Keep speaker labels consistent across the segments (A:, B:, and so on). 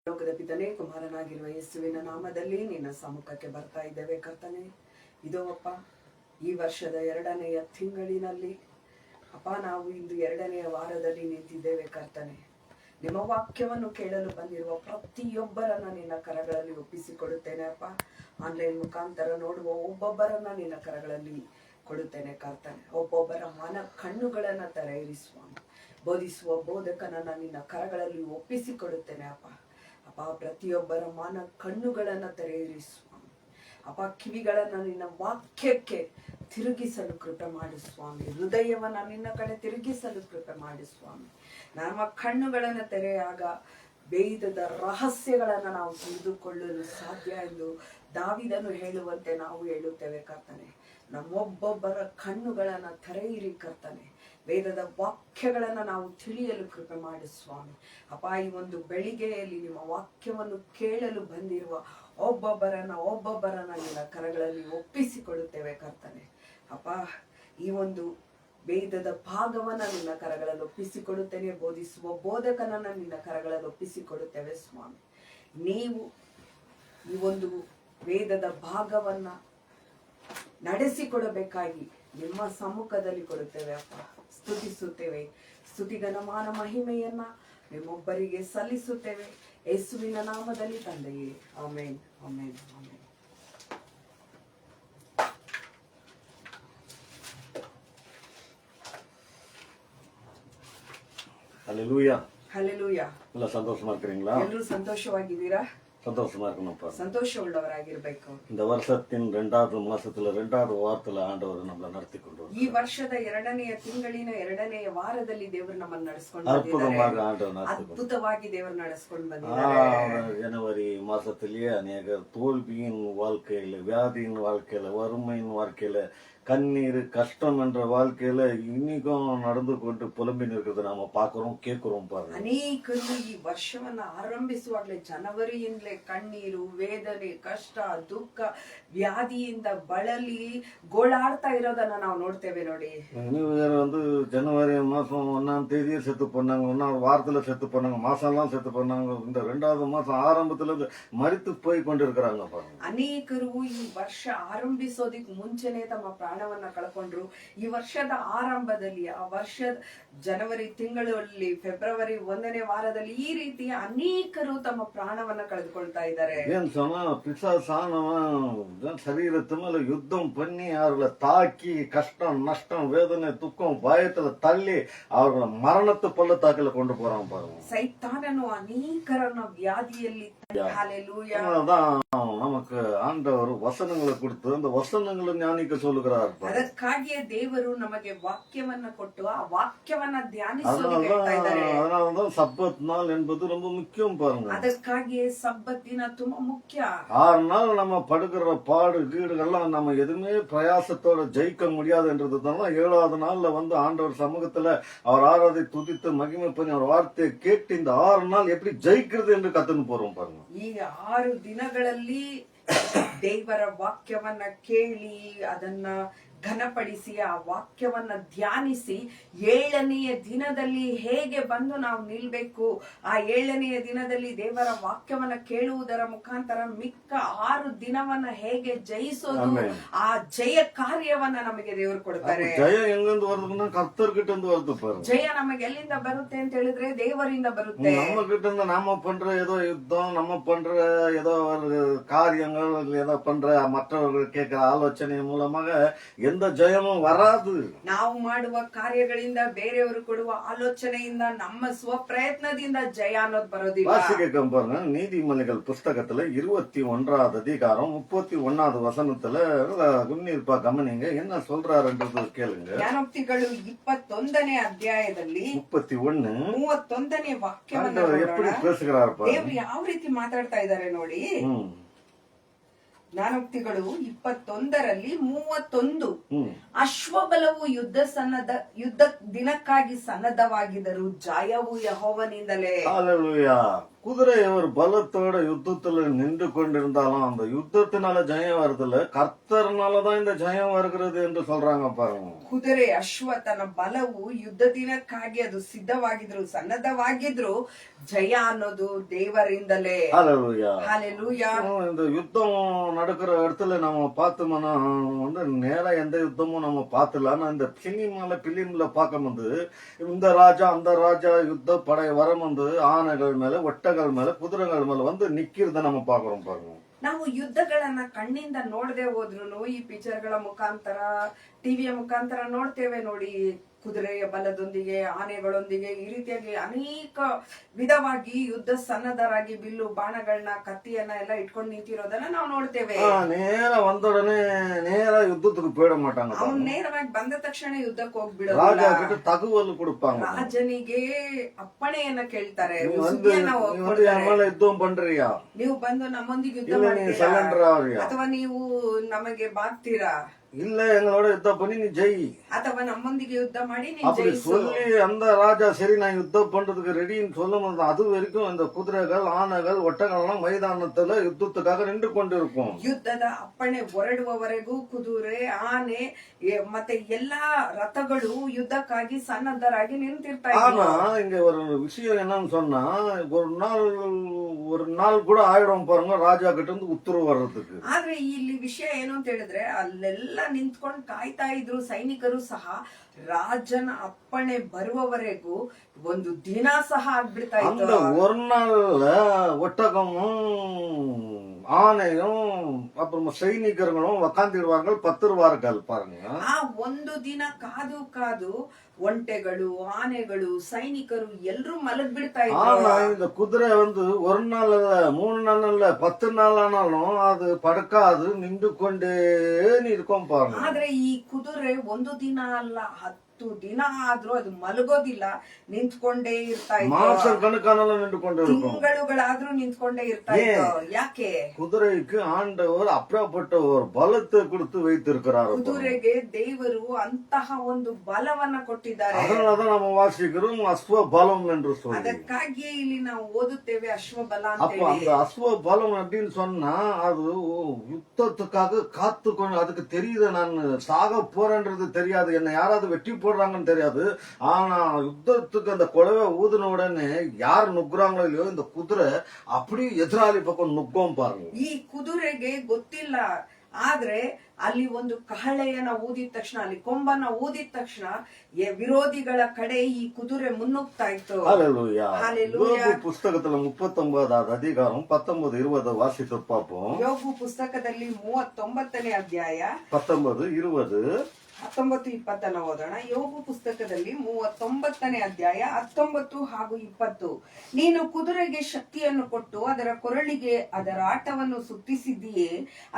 A: ಲೋಕದ ಪಿತನೇ, ಕುಮಾರನಾಗಿರುವ ಯೇಸುವಿನ ನಾಮದಲ್ಲಿ ನಿನ್ನ ಸಮ್ಮುಖಕ್ಕೆ ಬರ್ತಾ ಇದ್ದೇವೆ ಕರ್ತನೆ. ಇದೋ ಅಪ್ಪ, ಈ ವರ್ಷದ 2ನೆಯ ತಿಂಗಳಿನಲ್ಲಿ ಅಪ್ಪ, ನಾವು ಇಂದು 2ನೆಯ ವಾರದಲ್ಲಿ ನಿಂತಿದ್ದೇವೆ ಕರ್ತನೆ. ನಿಮ್ಮ ವಾಕ್ಯವನ್ನು ಕೇಳಲು ಬಂದಿರುವ ಪ್ರತಿಯೊಬ್ಬರನ್ನ ನಿನ್ನ ಕರಗಳಲ್ಲಿ ಒಪ್ಪಿಸಿಕೊಡುತ್ತೇನೆ ಅಪ್ಪ. ಆನ್ಲೈನ್ ಮುಖಾಂತರ ನೋಡುವ ಒಬ್ಬೊಬ್ಬರನ್ನ ನಿನ್ನ ಕರಗಳಲ್ಲಿ ಕೊಡುತ್ತೇನೆ ಕರ್ತನೆ. ಒಬ್ಬೊಬ್ಬರ ಮನ ಕಣ್ಣುಗಳನ್ನ ತೆರೆಯಿಸುವ ಬೋಧಿಸುವ ಬೋಧಕನನ್ನ ನಿನ್ನ ಕರಗಳಲ್ಲಿ ಒಪ್ಪಿಸಿಕೊಡುತ್ತೇನೆ ಅಪ್ಪ. ಅಪ್ಪ, ಪ್ರತಿಯೊಬ್ಬರ ಮನ ಕಣ್ಣುಗಳನ್ನ ತೆರೆಯಿಸುವ ಅಪ್ಪ, ಕಿವಿಗಳನ್ನ ನಿನ್ನ ವಾಕ್ಯಕ್ಕೆ ತಿರುಗಿಸಲು ಕೃಪೆ ಮಾಡಿ ಸ್ವಾಮಿ. ಹೃದಯವನ್ನ ನಿನ್ನ ಕಡೆ ತಿರುಗಿಸಲು ಕೃಪೆ ಮಾಡಿ ಸ್ವಾಮಿ. ನಮ್ಮ ಕಣ್ಣುಗಳನ್ನ ತೆರೆಯಾಗ ಬೇಯಿದ ರಹಸ್ಯಗಳನ್ನ ನಾವು ತಿಳಿದುಕೊಳ್ಳಲು ಸಾಧ್ಯ ಎಂದು ದಾವಿದನು ಹೇಳುವಂತೆ ನಾವು ಹೇಳುತ್ತೇವೆ ಕರ್ತನೆ. ನಮ್ಮೊಬ್ಬೊಬ್ಬರ ಕಣ್ಣುಗಳನ್ನ ತೆರೆಯಿರಿ ಕರ್ತನೆ. ವೇದದ ವಾಕ್ಯಗಳನ್ನ ನಾವು ತಿಳಿಯಲು ಕೃಪೆ ಮಾಡಿ ಸ್ವಾಮಿ. ಅಪ್ಪ, ಈ ಒಂದು ಬೆಳಿಗ್ಗೆಯಲ್ಲಿ ನಿಮ್ಮ ವಾಕ್ಯವನ್ನು ಕೇಳಲು ಬಂದಿರುವ ಒಬ್ಬೊಬ್ಬರನ್ನ ನಿನ್ನ ಕರಗಳಲ್ಲಿ ಒಪ್ಪಿಸಿಕೊಡುತ್ತೇವೆ ಕರ್ತನೆ. ಅಪ್ಪ, ಈ ಒಂದು ವೇದದ ಭಾಗವನ್ನ ನಿನ್ನ ಕರಗಳಲ್ಲಿ ಒಪ್ಪಿಸಿಕೊಡುತ್ತೇನೆ. ಬೋಧಿಸುವ ಬೋಧಕನನ್ನ ನಿನ್ನ ಕರಗಳಲ್ಲಿ ಒಪ್ಪಿಸಿಕೊಡುತ್ತೇವೆ ಸ್ವಾಮಿ. ನೀವು ಈ ಒಂದು ವೇದದ ಭಾಗವನ್ನ ನಡೆಸಿಕೊಡಬೇಕಾಗಿ ನಿಮ್ಮ ಸಮ್ಮುಖದಲ್ಲಿ ಕೊಡುತ್ತೇವೆ ಅಪ್ಪ. ಸ್ತುತಿಸುತ್ತೇವೆ. ಸ್ತುತಿಗನಮಾನ ಮಹಿಮೆಯನ್ನ ನಿಮ್ಮೊಬ್ಬರಿಗೆ ಸಲ್ಲಿಸುತ್ತೇವೆ ಯೇಸುವಿನ ನಾಮದಲ್ಲಿ ತಂದೆಯೇ, ಆಮೆನ್, ಆಮೆನ್, ಆಮೆನ್.
B: ஹல்லேலூயா.
A: ஹல்லேலூயா.
B: ಎಲ್ಲ சந்தோஷமா இருக்கிறீங்களா?
A: ಎಲ್ಲರೂ ಸಂತೋಷವಾಗಿದ್ದೀರಾ?
B: சந்தோஷமா இருக்கணும்ப்பா.
A: ಸಂತೋಷ ಉಳ್ಳವರಾಗಿರ್ಬೇಕು.
B: இந்த வருஷத்தின் 2வது மாசத்துல 2வது வாரத்துல ஆண்டவர் நம்மள நடத்தி கொண்டு
A: ಈ ವರ್ಷದ 2ನೆಯ ತಿಂಗಳಿನ 2ನೆಯ ವಾರದಲ್ಲಿ ದೇವರು ನಮ್ಮನ್ನು ನಡೆಸಿಕೊಂಡು
B: அற்புதமாக ஆண்டவர் நடத்தி
A: ಅದ್ಭುತವಾಗಿ ದೇವರು ನಡೆಸಿಕೊಂಡು ಬಂದಿದ್ದಾರೆ.
B: ஜனவரி மாசத்திலேயே அநேக தோல்வியின் வாழ்க்கையில, வியாதியின் வாழ்க்கையில, வறுமையின் வாழ்க்கையில, கண்ணீர் கஷ்டம் என்ற வாழ்க்கையில இன்னைக்கும் நடந்து கொண்டு புலம்பி நிற்கிறத நாம பாக்குறோம், கேட்கிறோம் பாருங்க.
A: ಅನೇಕರು ಈ ವರ್ಷವನ್ನ ಆರಂಭಿಸುವಾಗಲೇ ಜನವರಿಯಿಂದಲೇ ಕಣ್ಣೀರು, ವೇದನೆ, ಕಷ್ಟ, ದುಃಖ, ವ್ಯಾಧಿಯಿಂದ ಬಳಲಿ ಗೋಳಾಡ್ತಾ ಇರೋದನ್ನ ನಾವು ನೋಡ್ತೇವೆ ನೋಡಿ.
B: நியூ இயர் ஜனவரி மாசம் 1ஆம் தேதியே செத்து பண்ணாங்க, 1ஆவது வாரத்துல செத்து பண்ணாங்க, மாசம் எல்லாம் செத்து பண்ணாங்க. இந்த 2வது மாசம் ஆரம்பத்துல மரித்து போய் கொண்டிருக்கிறாங்க பாருங்க.
A: ಅನೇಕರು ಈ ವರ್ಷ ಆರಂಭಿಸೋದಿಕ್ ಮುಂಚೆನೆ ತಮ್ಮ ಪ್ರಾಣವನ್ನ ಕಳ್ಕೊಂಡ್ರು. ಈ ವರ್ಷದ ಆರಂಭದಲ್ಲಿ, ಆ ವರ್ಷದ ಜನವರಿ ತಿಂಗಳಲ್ಲಿ, ಫೆಬ್ರವರಿ 1ನೇ ವಾರದಲ್ಲಿ ಈ ರೀತಿ ಅನೇಕರು ತಮ್ಮ ಪ್ರಾಣವನ್ನ ಕಳೆದುಕೊಳ್ತಾ ಇದ್ದಾರೆ.
B: ஏன் சொன்னா பிசாசானவன் சரீரத்து மேல யுத்தம் பண்ணி அவர்களை தாக்கி கஷ்டம், நஷ்டம், வேதனை, துக்கம், பயத்துல தள்ளி அவர்களை மரணத்து பள்ளத்தாக்கில கொண்டு போறான் பாருங்க.
A: ಸೈತಾನನು ಅನೇಕರನ್ನ ವ್ಯಾಧಿಯಲ್ಲಿ
B: நமக்கு ஆண்டவர் வசனங்களை கொடுத்து அந்த வசனங்களை ஞானிக்க சொல்லுகிறார்.
A: ಅದಕ್ಕಾಗಿಯೇ ದೇವರು ನಮಗೆ ವಾಕ್ಯವನ್ನ ಕೊಟ್ಟು ಆ ವಾಕ್ಯವನ್ನ ಧ್ಯಾನಿಸೋದಕ್ಕೆ ಹೇಳ್ತಾ ಇದ್ದಾರೆ.
B: அதனாலதான் சப்பத் நாள் என்பது ரொம்ப முக்கியம் பாருங்க.
A: ಅದಕ್ಕಾಗಿಯೇ ಸಬ್ಬತ್ ದಿನ ತುಂಬಾ ಮುಖ್ಯ.
B: 6 நாள் நம்ம படுகிற பாடு கீடுகள்லாம் நம்ம எதுவுமே பிரயாசத்தோட ஜெயிக்க முடியாதுன்றதுதான் 7வது நாள்ல ஆண்டவர் சமூகத்துல அவர் ஆராதி துதித்து மகிமை பண்ணி அவர் வார்த்தையை கேட்டு இந்த 6 நாள் எப்படி ஜெயிக்கிறது என்று கத்துன்னு போறோம் பாருங்க.
A: ಈ 6 ದಿನಗಳಲ್ಲಿ ದೇವರ ವಾಕ್ಯವನ್ನ ಕೇಳಿ ಅದನ್ನ ಘನಪಡಿಸಿ ಆ ವಾಕ್ಯವನ್ನ ಧ್ಯಾನಿಸಿ 7ನೆಯ ದಿನದಲ್ಲಿ ಹೇಗೆ ಬಂದು ನಾವು ನಿಲ್ಬೇಕು, ಆ 7ನೆಯ ದಿನದಲ್ಲಿ ದೇವರ ವಾಕ್ಯವನ್ನ ಕೇಳುವುದರ ಮುಖಾಂತರ ಮಿಕ್ಕ 6 ದಿನವನ್ನ ಹೇಗೆ ಜಯಿಸೋದು, ಆ ಜಯ ಕಾರ್ಯವನ್ನ ನಮಗೆ ದೇವರು ಕೊಡ್ತಾರೆ.
B: ಜಯ ಹೆಂಗಂದು வருதுன்னா கர்த்தர்கிட்ட வருது பாருங்க.
A: ಜಯ ನಮಗೆ ಎಲ್ಲಿಂದ ಬರುತ್ತೆ ಅಂತ ಹೇಳಿದ್ರೆ ದೇವರಿಂದ ಬರುತ್ತೆ.
B: நம்ம கிட்ட நாம பண்ற ஏதோ யுத்தம், நம்ம பண்ற ஏதோ காரியங்கள், ஏதோ பண்ற மற்றவர்கள் கேட்கிற ஆலோசனை மூலமாக எந்த ஜெயமும் வராது.
A: ನಾವು ಮಾಡುವ ಕಾರ್ಯಗಳಿಂದ, ಬೇರೆಯವರು ಕೊಡುವ ಆಲೋಚನೆಯಿಂದ, ನಮ್ಮ ಸ್ವ ಪ್ರಯತ್ನದಿಂದ ಜಯ ಅನ್ನೋದು ಬರೋದಿಲ್ಲ.
B: வாசிக்க பாருங்க, நீதிமொழிகள் புஸ்தகத்துல 21வது அதிகாரம் 31வது வசனத்துல குன்னீர்ப்பா கவனிங்க, என்ன சொல்றாருன்றது கேளுங்க.
A: ಜ್ಞಾನೋಕ್ತಿಗಳು 21ನೇ ಅಧ್ಯಾಯದಲ್ಲಿ 31ನೇ ವಾಕ್ಯವನ್ನ
B: எப்படி பேசுகிறார்
A: ದೇವರು ಯಾವ ರೀತಿ ಮಾತಾಡ್ತಾ ಇದ್ದಾರೆ ನೋಡಿ. ಜ್ಞಾನೋಕ್ತಿಗಳು 21ರಲ್ಲಿ 31. ಅಶ್ವಬಲವು ಯುದ್ಧ ದಿನಕ್ಕಾಗಿ ಸನ್ನದ್ಧವಾಗಿದ್ದರು, ಜಯವು ಯೆಹೋವನಿಂದಲೇ.
B: ஹல்லேலூயா. குதிரை ஒரு பலத்தோட யுத்தத்துல நின்று கொண்டிருந்தாலும் அந்த யுத்தத்தினால ஜெயம் வருதுல, கர்த்தர்னாலதான் இந்த ஜெயம் வருகிறது என்று சொல்றாங்க பாருங்க.
A: ಕುದುರೆ ಅಶ್ವ ತನ್ನ ಬಲವು ಯುದ್ಧ ದಿನಕ್ಕಾಗಿ ಅದು ಸಿದ್ಧವಾಗಿದ್ರು, ಸನ್ನದ್ಧವಾಗಿದ್ರು. ಜಯ ಅನ್ನೋದು ದೇವರಿಂದಲೇ.
B: ஹல்லேலூயா.
A: ಹಾಲೆಲೂಯಾ.
B: இந்த யுத்தம் நடக்கிற இடத்துல நம்ம பார்த்தோம்னா வந்து நேரா எந்த யுத்தமும் நம்ம பார்த்தல. ஆனா இந்த பிலிம்ல பார்க்கும்போது இந்த ராஜா அந்த ராஜா யுத்த படை வரம் வந்து ஆனைகள் மேல, ஒட்டகள் மேல, குதிரைகள் மேல வந்து நிக்கிறத நம்ம பாக்குறோம் பாருங்க.
A: ನಾವು ಯುದ್ಧಗಳನ್ನ ಕಣ್ಣಿಂದ ನೋಡದೆ ಹೋದ್ರು ಈ ಪಿಕ್ಚರ್ಗಳ ಮುಖಾಂತರ, ಟಿವಿಯ ಮುಖಾಂತರ ನೋಡ್ತೇವೆ ನೋಡಿ. ಕುದುರೆಯ ಬಲದೊಂದಿಗೆ, ಆನೆಗಳೊಂದಿಗೆ ಈ ರೀತಿಯಾಗಿ ಅನೇಕ ವಿಧವಾಗಿ ಯುದ್ಧ ಸನ್ನದ್ಧರಾಗಿ ಬಿಲ್ಲು ಬಾಣಗಳನ್ನ, ಕತ್ತಿಯನ್ನ ಎಲ್ಲ ಇಟ್ಕೊಂಡು ನಿಂತಿರೋದನ್ನ ನಾವು ನೋಡ್ತೇವೆ.
B: நேரா வந்தோடனே நேரா யுத்தத்துக்கு போயிட மாட்டாங்க.
A: ಅವ್ನು ನೇರವಾಗಿ ಬಂದ ತಕ್ಷಣ ಯುದ್ಧಕ್ಕೆ
B: ராஜா
A: ಹೋಗ್ಬಿಡೋದಿಲ್ಲ.
B: கிட்ட தகவல் கொடுப்பாங்க.
A: ರಾಜನಿಗೆ ಅಪ್ಪಣೆಯನ್ನ ಕೇಳ್ತಾರೆ,
B: நீ வந்து
A: ಸುದ್ದಿಯನ್ನ
B: நீ வந்து
A: ಕೊಡ್ತಾರೆ.
B: என் மேல யுத்தம் பண்றியா,
A: ನೀವು ಬಂದು ನಮ್ಮೊಂದಿಗೆ ಯುದ್ಧ
B: இல்ல நீ
A: ಮಾಡ್ತೀರಾ
B: சரண்டர் ஆகுறியா,
A: ಅಥವಾ ನೀವು ನಮಗೆ ಬಾಗ್ತೀರಾ,
B: இல்ல எங்களோட யுத்தம் பண்ணி நீ ஜெய்
A: ಅಥವಾ ನಮ್ಮೊಂದಿಗೆ ಯುದ್ಧ ಮಾಡಿ ನೀನ್
B: அப்படி
A: ಜಯಿಸು.
B: சொல்லி அந்த ராஜா சரி நான் யுத்தம் பண்றதுக்கு ரெடின்னு சொல்லும் போது அது வரைக்கும் இந்த குதிரைகள், ஆனைகள், ஒட்டகள்லாம் மைதானத்துல யுத்தத்துக்காக நின்று கொண்டிருக்கும்.
A: ಯುದ್ಧದ ಅಪ್ಪಣೆ ಹೊರಡುವವರೆಗೂ ಕುದುರೆ, ಆನೆ ಮತ್ತೆ ಎಲ್ಲಾ ರಥಗಳು ಯುದ್ಧಕ್ಕಾಗಿ ಸನ್ನದ್ಧರಾಗಿ ನಿಂತಿರ್ತಾ
B: ஆனா
A: ಇದ್ವು.
B: இங்க ஒரு விஷயம் என்னன்னு சொன்னா, ஒரு நாள் கூட ஆயிடும் பாருங்க ராஜா கிட்ட இருந்து உத்தரவு வர்றதுக்கு.
A: ಆದ್ರೆ ಇಲ್ಲಿ ವಿಷಯ ಏನು ಅಂತ ಹೇಳಿದ್ರೆ, ಅಲ್ಲೆಲ್ಲ ನಿಂತ್ಕೊಂಡು ಕಾಯ್ತಾ ಇದ್ರು ಸೈನಿಕರು ಸಹ. ರಾಜನ ಅಪ್ಪಣೆ ಬರುವವರೆಗೂ ಒಂದು ದಿನ ಸಹ ಆಗ್ಬಿಡ್ತಾ
B: அந்த
A: ಇತ್ತು.
B: ஒரு நாள்ல ஒட்டகமும் ஆனையும் அப்புறமா சைனிகர்களும் உக்காந்துடுவார்கள், பத்துருவார்கள் பாருங்க.
A: ಆ ಒಂದು ದಿನ ಕಾದು ಕಾದು ಒಂಟೆಗಳು, ಆನೆಗಳು, ಸೈನಿಕರು ಎಲ್ರೂ ಮಲಗ್ ಬಿಡ್ತಾ
B: ஆனா
A: ಇದ್ರು.
B: இந்த குதிரை வந்து ஒரு நாள் இல்ல, 3 நாள் இல்ல, 10 நாள் ஆனாலும் அது படுக்காது, நின்று கொண்டே இருக்கும் பாருங்க.
A: ಆದ್ರೆ ಈ ಕುದುರೆ ಒಂದು ದಿನ ಅಲ್ಲ, 10 ದಿನ ಆದ್ರೂ ಅದು ಮಲಗೋದಿಲ್ಲ, ನಿಂತ್ಕೊಂಡೇ ಇರ್ತಾ
B: மாசம்
A: ಇತ್ತು.
B: கணக்கானாலும் நின்று கொண்டு இருக்கும்.
A: ತಿಂಗಳುಗಳಾದ್ರೂ ನಿಂತ್ಕೊಂಡೇ ಇರ್ತಾ ಇತ್ತು. ಯಾಕೆ?
B: குதிரைக்கு ஆண்டவர் அப்படிப்பட்ட ஒரு பலத்தை கொடுத்து வைத்திருக்கிறார்.
A: ಕುದುರೆಗೆ ದೇವರು ಅಂತಹ ಒಂದು ಬಲವನ್ನ ಕೊಟ್ಟಿದ್ದಾರೆ.
B: அதனாலதான் நம்ம வாசிக்கிறோம் அஸ்வ பலம் என்று சொல்லி.
A: ಅದಕ್ಕಾಗಿಯೇ ಇಲ್ಲಿ ನಾವು ಓದುತ್ತೇವೆ ಅಶ್ವಬಲ ಅಂತ
B: அப்ப அந்த
A: ಹೇಳಿ.
B: அஸ்வ பலம் அப்படின்னு சொன்னா அது யுத்தத்துக்காக காத்துக்கொண்டு, அதுக்கு தெரியுது நான் சாக போறேன்றது தெரியாது, என்ன யாராவது வெட்டி போடுறாங்கன்னு தெரியாது. ஆனா யுத்தத்துக்கு அந்த குழவை ஊதின உடனே யார் நுக்குறாங்களோ இல்லையோ இந்த குதிரை அப்படியே எதிராளி பக்கம் நுக்கும் பாருங்க.
A: ಈ ಕುದುರೆಗೆ ಗೊತ್ತಿಲ್ಲ, ಆದ್ರೆ ಅಲ್ಲಿ ಒಂದು ಕಹಳೆಯನ್ನ ಊದಿದ ತಕ್ಷಣ, ಅಲ್ಲಿ ಕೊಂಬನ್ನ ಊದಿದ ತಕ್ಷಣ ವಿರೋಧಿಗಳ ಕಡೆ ಈ ಕುದುರೆ ಮುನ್ನುಗ್ತಾ ಇತ್ತು.
B: ஹல்லேலூயா.
A: ஹல்லேலூயா.
B: யோபு புஸ்தகத்துல 39வது அதிகாரம் 19-20 வாசித்து பார்ப்போம்.
A: ಯೋಬು ಪುಸ್ತಕದಲ್ಲಿ 39ನೇ ಅಧ್ಯಾಯ
B: 19-20
A: 19-20 ಓದೋಣ. ಯೋಬು ಪುಸ್ತಕದಲ್ಲಿ 39ನೇ ಅಧ್ಯಾಯ 19 ಹಾಗೂ 20. ನೀನು ಕುದುರೆಗೆ ಶಕ್ತಿಯನ್ನು ಕೊಟ್ಟು ಅದರ ಕೊರಳಿಗೆ ಅದರ ಆಟವನ್ನು ಸುತ್ತಿಸಿದ್ದೀಯೇ,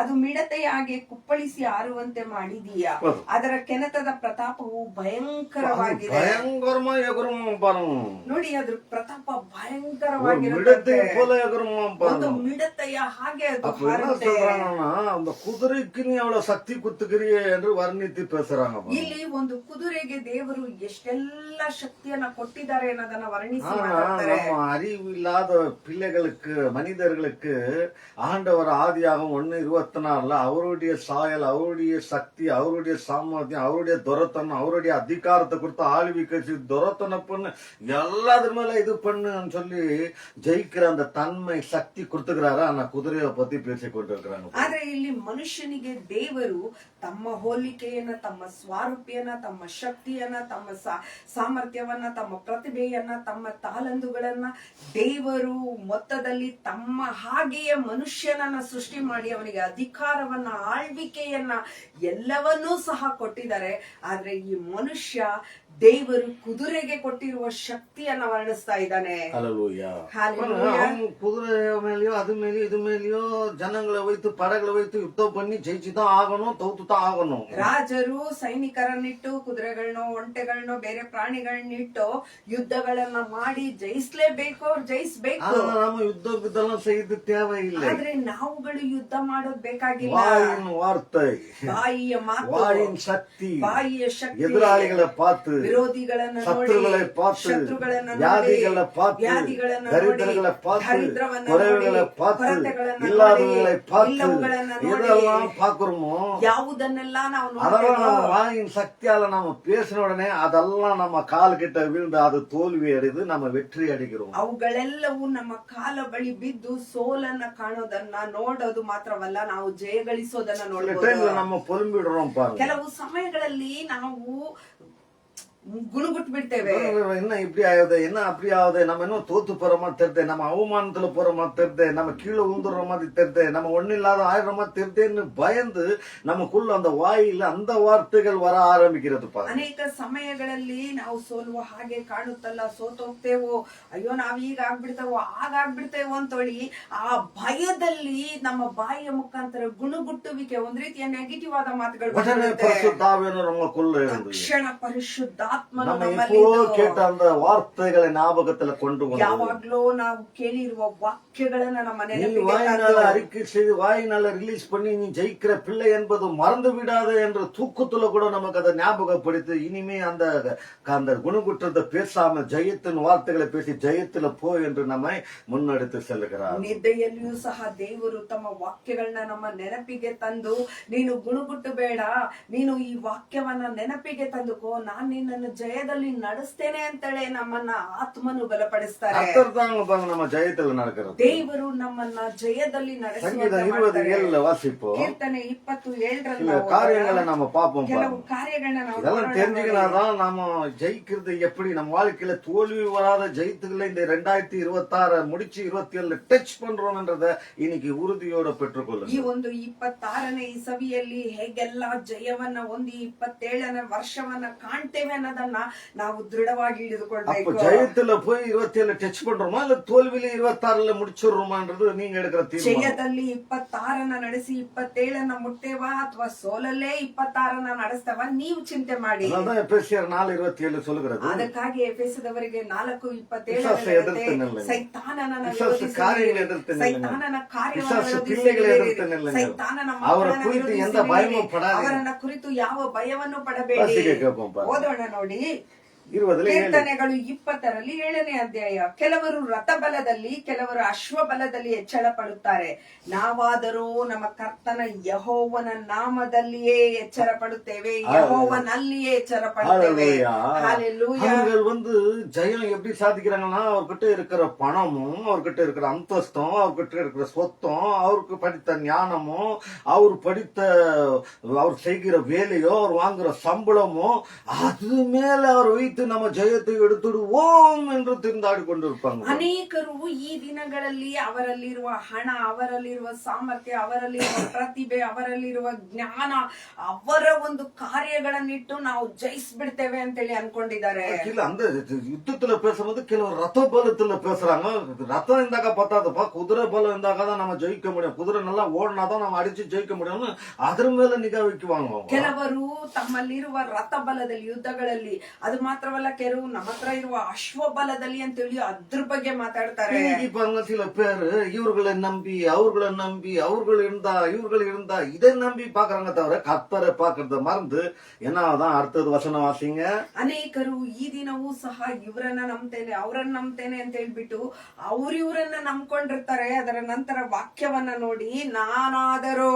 A: ಅದು ಮಿಡತೆಯಾಗಿ ಕುಪ್ಪಳಿಸಿ ಆರುವಂತೆ ಮಾಡಿದೀಯಾ. ಅದರ ಕೆನೆತದ ಪ್ರತಾಪವು ಭಯಂಕರವಾಗಿದೆ.
B: பயங்கரமா எகுருமா பாருங்க.
A: ನೋಡಿ, ಅದ್ರ ಪ್ರತಾಪ
B: ஒரு
A: ಭಯಂಕರವಾಗಿರುತ್ತೆ.
B: மிடத்தை போல எகுருமா
A: ಒಂದು
B: பாருங்க.
A: ಮಿಡತೆಯ ಹಾಗೆ ಅದು
B: அப்ப என்ன
A: ಹಾರುತ್ತೆ.
B: சொல்றாங்கன்னா, அந்த குதிரைக்கு நீ அவ்வளவு சக்தி குத்துக்கிறியே என்று வர்ணித்து பேசுறாங்க.
A: ಇಲ್ಲಿ ಒಂದು ಕುದುರೆಗೆ ದೇವರು ಎಷ್ಟೆಲ್ಲ ಶಕ್ತಿಯನ್ನ ಕೊಟ್ಟಿದ್ದಾರೆ ಅನ್ನೋದನ್ನ ವರ್ಣಿಸಿ
B: ஆனா
A: ಮಾತಾಡ್ತಾರೆ.
B: நம்ம அறிவு இல்லாத பிள்ளைகளுக்கு, மனிதர்களுக்கு ஆண்டவர் ஆதியாகம் 1:24 அவருடைய சாயல், அவருடைய சக்தி, அவருடைய சாமர்த்தியம், அவருடைய துரத்தனம், அவருடைய அதிகாரத்தை கொடுத்து ஆளுவிக்கச்சு துரத்தனை பண்ணு, எல்லாத்து மேல இது பண்ணுன்னு சொல்லி ஜெயிக்கிற அந்த தன்மை சக்தி கொடுத்துக்கிறாரு. ஆனா குதிரையை பத்தி பேசிக் கொண்டிருக்கிறாங்க.
A: ಆದ್ರೆ ಇಲ್ಲಿ ಮನುಷ್ಯನಿಗೆ ದೇವರು ತಮ್ಮ ಹೋಲಿಕೆಯನ್ನ, ತಮ್ಮ ಸ್ವಾರೂಪ್ಯನ, ತಮ್ಮ ಶಕ್ತಿಯನ್ನ, ತಮ್ಮ ಸಾಮರ್ಥ್ಯವನ್ನ, ತಮ್ಮ ಪ್ರತಿಭೆಯನ್ನ, ತಮ್ಮ ತಾಲಂದುಗಳನ್ನ ದೇವರು ಮೊತ್ತದಲ್ಲಿ ತಮ್ಮ ಹಾಗೆಯೇ ಮನುಷ್ಯನನ್ನ ಸೃಷ್ಟಿ ಮಾಡಿ ಅವನಿಗೆ ಅಧಿಕಾರವನ್ನ, ಆಳ್ವಿಕೆಯನ್ನ ಎಲ್ಲವನ್ನೂ ಸಹ ಕೊಟ್ಟಿದ್ದಾರೆ. ಆದ್ರೆ ಈ ಮನುಷ್ಯ ದೇವರು ಕುದುರೆಗೆ ಕೊಟ್ಟಿರುವ ಶಕ್ತಿಯನ್ನ ವರ್ಣಿಸ್ತಾ ಇದ್ದಾನೆ.
B: ஹல்லேலூயா.
A: ஹல்லேலூயா.
B: அவங்க குதிரை மேலயோ அது மேலயோ இது மேலயோ ஜனங்களை வைத்து, படங்களை வைத்து யுத்தம் பண்ணி ஜெயிச்சுதான் ஆகணும், தோத்துதான் ஆகணும்.
A: ರಾಜರು ಸೈನಿಕರನ್ನಿಟ್ಟು, ಕುದುರೆಗಳನ್ನೋ, ಒಂಟೆಗಳನ್ನೋ, ಬೇರೆ ಪ್ರಾಣಿಗಳನ್ನಿಟ್ಟು ಯುದ್ಧಗಳನ್ನ ಮಾಡಿ ಜಯಿಸ್ಲೇಬೇಕು, ಜಯಿಸ್ಬೇಕು.
B: ஆனா நம்ம யுத்தம் இதெல்லாம் செய்து தேவையில்லை.
A: ಆದ್ರೆ ನಾವುಗಳು ಯುದ್ಧ ಮಾಡೋದ್ ಬೇಕಾಗಿಲ್ಲ.
B: வாயின் வார்த்தை,
A: ಬಾಯಿಯ ಮಾತು,
B: வாயின் சக்தி,
A: ಬಾಯಿಯ ಶಕ್ತಿ,
B: எதிராளிகளை பார்த்து
A: ವಿರೋಧಿಗಳನ್ನ ನೋಡಿ,
B: ಶತ್ರುಗಳೇ பார்த்து,
A: ಶತ್ರುಗಳನ್ನ ನೋಡಿ,
B: வியாதிகளை பார்த்து,
A: ವ್ಯಾಧಿಗಳನ್ನ
B: தரித்திரங்களை
A: ನೋಡಿ,
B: பார்த்து,
A: ದರಿದ್ರವನ್ನ
B: குறைவுகளை
A: ನೋಡಿ,
B: பார்த்து,
A: ಕೊರತೆಗಳನ್ನ
B: இல்லாதவர்களை
A: ನೋಡಿ,
B: பார்த்து,
A: ಇಲ್ಲವುಗಳನ್ನ ನೋಡಿ,
B: எதெல்லாம் பார்க்கிறோமோ
A: ಯಾವುದನ್ನೆಲ್ಲ ನಾವು
B: அதெல்லாம்
A: ನೋಡ್ತೇವೋ
B: நம்ம வாயின் சக்தியால நம்ம பேசின உடனே அதெல்லாம் நம்ம கால் கிட்ட விழுந்து அது தோல்வி அடைது நம்ம வெற்றி அடைகிறோம்.
A: ಅವುಗಳೆಲ್ಲವೂ ನಮ್ಮ ಕಾಲ ಬಳಿ ಬಿದ್ದು ಸೋಲನ್ನ ಕಾಣೋದನ್ನ ನೋಡೋದು ಮಾತ್ರವಲ್ಲ, ನಾವು ಜಯ ಗಳಿಸೋದನ್ನ
B: சில
A: ನೋಡಬಹುದು.
B: டைம்ல நம்ம புலம்பிடுறோம் பாருங்க,
A: ಕೆಲವು ಸಮಯಗಳಲ್ಲಿ ನಾವು ಗುಣಗುಟ್ಟು ಬಿಡ್ತೇವೆ.
B: என்ன இப்படி ஆகுது, என்ன அப்படி ஆகுது, நம்ம இன்னும் தோத்து போற மாதிரி தெரியுது, நம்ம அவமானத்துல போற மாதிரி தெரியுது, நம்ம கீழே ஊந்துடுற மாதிரி தெரியுது, நம்ம ஒண்ணு இல்லாத ஆயிடுற மாதிரி தெரியுதுன்னு பயந்து நமக்குள்ள அந்த வாயில அந்த வார்த்தைகள் வர ஆரம்பிக்கிறது பாருங்க.
A: ಅನೇಕ ಸಮಯಗಳಲ್ಲಿ ನಾವು ಸೋಲುವ ಹಾಗೆ ಕಾಣುತ್ತಲ್ಲ, ಸೋತೋಗ್ತೇವೋ, ಅಯ್ಯೋ ನಾವ್ ಈಗ ಆಗ್ಬಿಡ್ತೇವೋ ಆಗಾಗ್ಬಿಡ್ತೇವೋ ಅಂತೇಳಿ ಆ ಭಯದಲ್ಲಿ ನಮ್ಮ ಬಾಯಿಯ ಮುಖಾಂತರ ಗುಣಗುಟ್ಟುವಿಕೆ, ಒಂದ್ ರೀತಿಯ ನೆಗೆಟಿವ್ ಆದ ಮಾತುಗಳು
B: உடனே
A: ಬಂದ್ಬಿಡುತ್ತೆ.
B: பரிசுத்தாவியனு நமக்குள்ள இருந்து
A: ತಕ್ಷಣ ಪರಿಶುದ್ಧಾತ್ಮನು
B: நம்ம
A: ನಮ್ಮಲ್ಲಿ
B: இப்போ
A: ಇದ್ದು
B: கேட்ட அந்த வார்த்தைகளை ஞாபகத்துல கொண்டு வந்து
A: ಯಾವಾಗ್ಲೋ ನಾವು ಕೇಳಿರುವ ವಾಕ್ಯಗಳನ್ನ ನಮ್ಮ
B: நீ
A: ನೆನಪಿಗೆ
B: வாயினால
A: ತಂದು,
B: அறிக்கை செய்து வாயினால ரிலீஸ் பண்ணி நீ ஜெயிக்கிற பிள்ளை என்பது மறந்து விடாது என்ற தூக்கத்துல கூட நமக்கு அதை ஞாபகப்படுத்தி இனிமே அந்த அந்த குணகுற்றத்தை பேசாம ஜெயத்தின் வார்த்தைகளை பேசி ஜெயத்துல போ என்று நம்மை முன்னெடுத்து செல்லுகிறார்.
A: ನಿದ್ದೆಯಲ್ಲಿಯೂ ಸಹ ದೇವರು ತಮ್ಮ ವಾಕ್ಯಗಳನ್ನ ನಮ್ಮ ನೆನಪಿಗೆ ತಂದು, ನೀನು ಗುಣಗುಟ್ಟು ಬೇಡ, ನೀನು ಈ ವಾಕ್ಯವನ್ನ ನೆನಪಿಗೆ ತಂದುಕೋ, ನಾನ್ ನಿನ್ನನ್ನು ಜಯದಲ್ಲಿ ನಡೆಸ್ತೇನೆ ಅಂತೇಳಿ ನಮ್ಮನ್ನ ಆತ್ಮನು ಬಲಪಡಿಸ್ತಾರೆ.
B: கர்த்தர் தாங்க பாருங்க நம்ம ஜெயத்துல நடக்கிறது.
A: ದೇವರು ನಮ್ಮನ್ನ ಜಯದಲ್ಲಿ
B: சங்கீதம்
A: ನಡೆಸುವಂತೆ
B: 20:7 வாசிப்போம்.
A: ಕೀರ್ತನೆ 27
B: சில காரியங்களை நம்ம பார்ப்போம்
A: ಕೆಲವು
B: பாருங்க.
A: ಕಾರ್ಯಗಳನ್ನ ನಾವು
B: இதெல்லாம்
A: ನೋಡೋಣ.
B: தெரிஞ்சுக்கினாதான் நாம ஜெயிக்கிறது எப்படி, நம்ம வாழ்க்கையில தோல்வி வராத ஜெயித்துக்களை இந்த 2026 முடிச்சு 27 டச் பண்றோம்ன்றத இன்னைக்கு உறுதியோட பெற்றுக்கொள்ளுங்க.
A: ಈ ಒಂದು 26ನೇ ಇಸವಿಯಲ್ಲಿ ಹೇಗೆಲ್ಲ ಜಯವನ್ನ ಹೊಂದಿ 27ನೇ ವರ್ಷವನ್ನ ಕಾಣ್ತೇವೆ ಅನ್ನೋದನ್ನ ನಾವು ದೃಢವಾಗಿ
B: அப்ப
A: ಹಿಡಿದುಕೊಳ್ಬೇಕು.
B: ஜெயத்துல போய் 27 டச் பண்றோமா இல்ல தோல்வியில 26 முடிச்சிடுறோமான்றது நீங்க எடுக்கிற தீர்மானம்.
A: ಜಯದಲ್ಲಿ 26ನ್ನ ನಡೆಸಿ 27ನ್ನ ಮುಟ್ಟೇವಾ ಅಥವಾ ಸೋಲಲ್ಲೇ 26ನ್ನ ನಡೆಸ್ತೇವ, ನೀವು ಚಿಂತೆ ಮಾಡಿ.
B: அதான் எபேசியர் 4:27 சொல்லுகிறது.
A: ಅದಕ್ಕಾಗಿ ಎಫೆಸದವರಿಗೆ 4:27
B: பிசாசை எதிர்த்து நில்லுங்கள்.
A: ಸೈತಾನನನ್ನ
B: பிசாசு காரியங்களை எதிர்த்து நில்லுங்கள்.
A: ಸೈತಾನನ ಕಾರ್ಯವನ್ನು
B: பிசாசு
A: ವಿರೋಧಿಸಿ
B: பிள்ளைகளை
A: ನಿಲ್ಲಿರಿ.
B: எதிர்த்து நில்லுங்கள்.
A: ಸೈತಾನನ
B: அவரை
A: ಮಕ್ಕಳನ್ನ
B: குறித்து
A: ವಿರೋಧಿಸಿ
B: எந்த பயமும்
A: ನಿಲ್ಲಿರಿ.
B: படாதீங்க.
A: ಅವರನ್ನ ಕುರಿತು ಯಾವ ಭಯವನ್ನು ಪಡಬೇಡಿ.
B: வாசிக்க கேட்போம் பாருங்க.
A: ಓದೋಣ ನೋಡಿ,
B: 20
A: ಕೀರ್ತನೆಗಳು 20ರಲ್ಲಿ 7ನೇ ಅಧ್ಯಾಯ. ಕೆಲವರು ರಥಬಲದಲ್ಲಿ, ಕೆಲವರು ಅಶ್ವಬಲದಲ್ಲಿ ಹೆಚ್ಚಳ ಪಡುತ್ತಾರೆ, ನಾವಾದರೂ ನಮ್ಮ ಕರ್ತನ ಯೆಹೋವನ ನಾಮದಲ್ಲಿಯೇ ಎಚ್ಚರ ಪಡುತ್ತೇವೆ, ಯೆಹೋವನಲ್ಲಿಯೇ ಎಚ್ಚರ ಪಡುತ್ತೇವೆ.
B: ஹalleluya. அவங்க ஜெயம் எப்படி சாதிக்கிறாங்கன்னா, அவர்கிட்ட இருக்கிற பணமும், அவர்கிட்ட இருக்கிற அந்தஸ்தும், அவர்கிட்ட இருக்கிற சொத்தும், அவருக்கு படித்த ஞானமும், அவர் செய்கிற வேலையோ, அவர் வாங்குற சம்பளமோ, அது மேல அவர் வைத்து நம்ம ஜெயத்தை எடுத்துடுவோம் என்று திண்டாடி கொண்டிருப்பாங்க.
A: ಅನೇಕರು ಈ ದಿನಗಳಲ್ಲಿ ಅವರಲ್ಲಿರುವ ಹಣ, ಅವರಲ್ಲಿರುವ ಸಾಮರ್ಥ್ಯ, ಅವರಲ್ಲಿರುವ ಪ್ರತಿಭೆ, ಅವರಲ್ಲಿರುವ ಜ್ಞಾನ, ಅವರ ಒಂದು ಕಾರ್ಯಗಳನ್ನಿಟ್ಟು ನಾವು ಜಯಿಸ್ಬಿಡ್ತೇವೆ ಅಂತೇಳಿ ಅನ್ಕೊಂಡಿದ್ದಾರೆ.
B: இல்ல அந்த யுத்தத்துல பேசும்போது ಕೆಲವರು ரத்த பலத்துல பேசுறாங்க. ரத்தம் இருந்தாக்க பத்தாதுப்பா, குதிரை பலம் இருந்தாக்க தான் நம்ம ஜெயிக்க முடியும், குதிரை நல்லா ஓடினாதான் நம்ம அடிச்சு ஜெயிக்க முடியும்னு ಅದ್ರ ಮೇಲೆ ನಿಗಾ வைக்குவாங்க.
A: ಕೆಲವರು ತಮ್ಮಲ್ಲಿರುವ ರಥ ಬಲದಲ್ಲಿ, ಯುದ್ಧಗಳಲ್ಲಿ, ಅದು ಮಾತ್ರವಲ್ಲ, ಕೆಲವು ನಮ್ಮ ಹತ್ರ ಇರುವ ಅಶ್ವಬಲದಲ್ಲಿ ಅಂತೇಳಿ ಅದ್ರ ಬಗ್ಗೆ ಮಾತಾಡ್ತಾರೆ.
B: பாருங்க, சில பேரு இவர்களை நம்பி இவர்கள் இருந்தா இதை நம்பி பாக்குறாங்க தவிர கர்த்தரை பாக்குறத மறந்து என்னதான் அடுத்தது வசனம் வாசிங்க.
A: ಅನೇಕರು ಈ ದಿನವೂ ಸಹ ಇವರನ್ನ ನಂಬ್ತೇನೆ, ಅವರನ್ನ ನಂಬ್ತೇನೆ ಅಂತ ಹೇಳ್ಬಿಟ್ಟು ಇವ್ರನ್ನ ನಂಬ್ಕೊಂಡಿರ್ತಾರೆ. ಅದರ ನಂತರ ವಾಕ್ಯವನ್ನ ನೋಡಿ, ನಾವಾದರೂ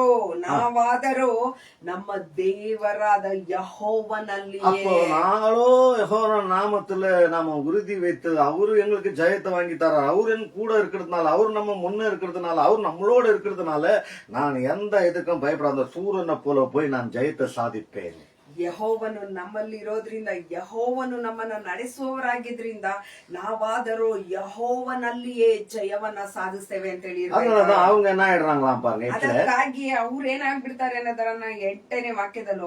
A: ನಮ್ಮ ದೇವರಾದ ಯೆಹೋವನಲ್ಲಿ
B: அப்போ நாங்களோ யெகோவா நாமத்துல நாம உறுதி வைத்து அவரு எங்களுக்கு ஜெயத்தை வாங்கி தரார், அவரு என் கூட இருக்கிறதுனால, அவரு நம்ம முன்ன இருக்கிறதுனால, அவரு நம்மளோட இருக்கிறதுனால நான் எந்த இதுக்கும் பயப்படாத சூரனை போல போய் நான் ஜெயத்தை சாதிப்பேன்.
A: ಯೆಹೋವನು ನಮ್ಮಲ್ಲಿ ಇರೋದ್ರಿಂದ, ಯೆಹೋವನು ನಮ್ಮನ್ನ ನಡೆಸುವವರಾಗಿದ್ರಿಂದ ನಾವಾದರೂ ಯೆಹೋವನಲ್ಲಿಯೇ ಜಯವನ್ನ ಸಾಧಿಸ್ತೇವೆ ಅಂತ ಹೇಳಿ.
B: அதனாலதான் அவங்க என்ன ஆயிடுறாங்களாம் பாருங்க.
A: ಅದಕ್ಕಾಗಿ ಅವ್ರು ಏನಾಗ್ಬಿಡ್ತಾರೆ ಅನ್ನೋದನ್ನ 8ನೇ ವಾಕ್ಯದಲ್ಲಿ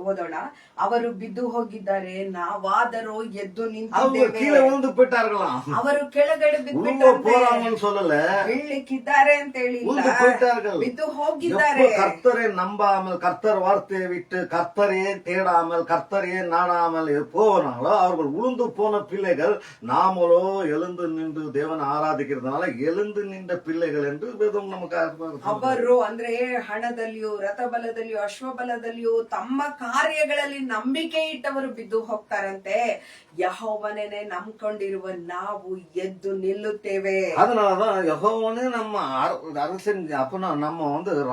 A: ಓದೋಣ. ಅವರು ಬಿದ್ದು ಹೋಗಿದ್ದಾರೆ, ನಾವಾದರೂ ಎದ್ದು ನಿಂತಿದ್ದೇವೆ.
B: கீழே விழுந்து போயிட்டார்களாம்.
A: ಅವರು ಕೆಳಗಡೆ
B: போறாங்கன்னு சொல்லல,
A: ಬೀಳ್ಲಿಕ್ಕಿದ್ದಾರೆ ಅಂತ ಹೇಳಿ
B: போயிட்டார்கள்.
A: ಬಿದ್ದು ಹೋಗಿದ್ದಾರೆ.
B: கர்த்தரை நம்பாமல் கர்த்தர் வார்த்தையை விட்டு கர்த்தரே தேடாமல் கர்த்தரையே நாடாமல் போனாங்களோ அவர்கள் உளுந்து போன பிள்ளைகள், நாமளோ எழுந்து நின்று தேவனை ஆராதிக்கிறதுனால எழுந்து நின்ற பிள்ளைகள் என்று வேதம் நமக்கு
A: ಅವರು ಅಂದ್ರೆ ಹಣದಲ್ಲಿಯೂ ರಥಬಲದಲ್ಲಿಯೂ ಅಶ್ವಬಲದಲ್ಲಿಯೂ ತಮ್ಮ ಕಾರ್ಯಗಳಲ್ಲಿ ನಂಬಿಕೆ ಇಟ್ಟವರು ಬಿದ್ದು ಹೋಗ್ತಾರಂತೆ. ಯೆಹೋವನೇ ನಂಬ್ಕೊಂಡಿರುವ ನಾವು ಎದ್ದು ನಿಲ್ಲುತ್ತೇವೆ.
B: அதனாலதான் யெகோவனே நம்ம அரசன் அப்பனா நம்ம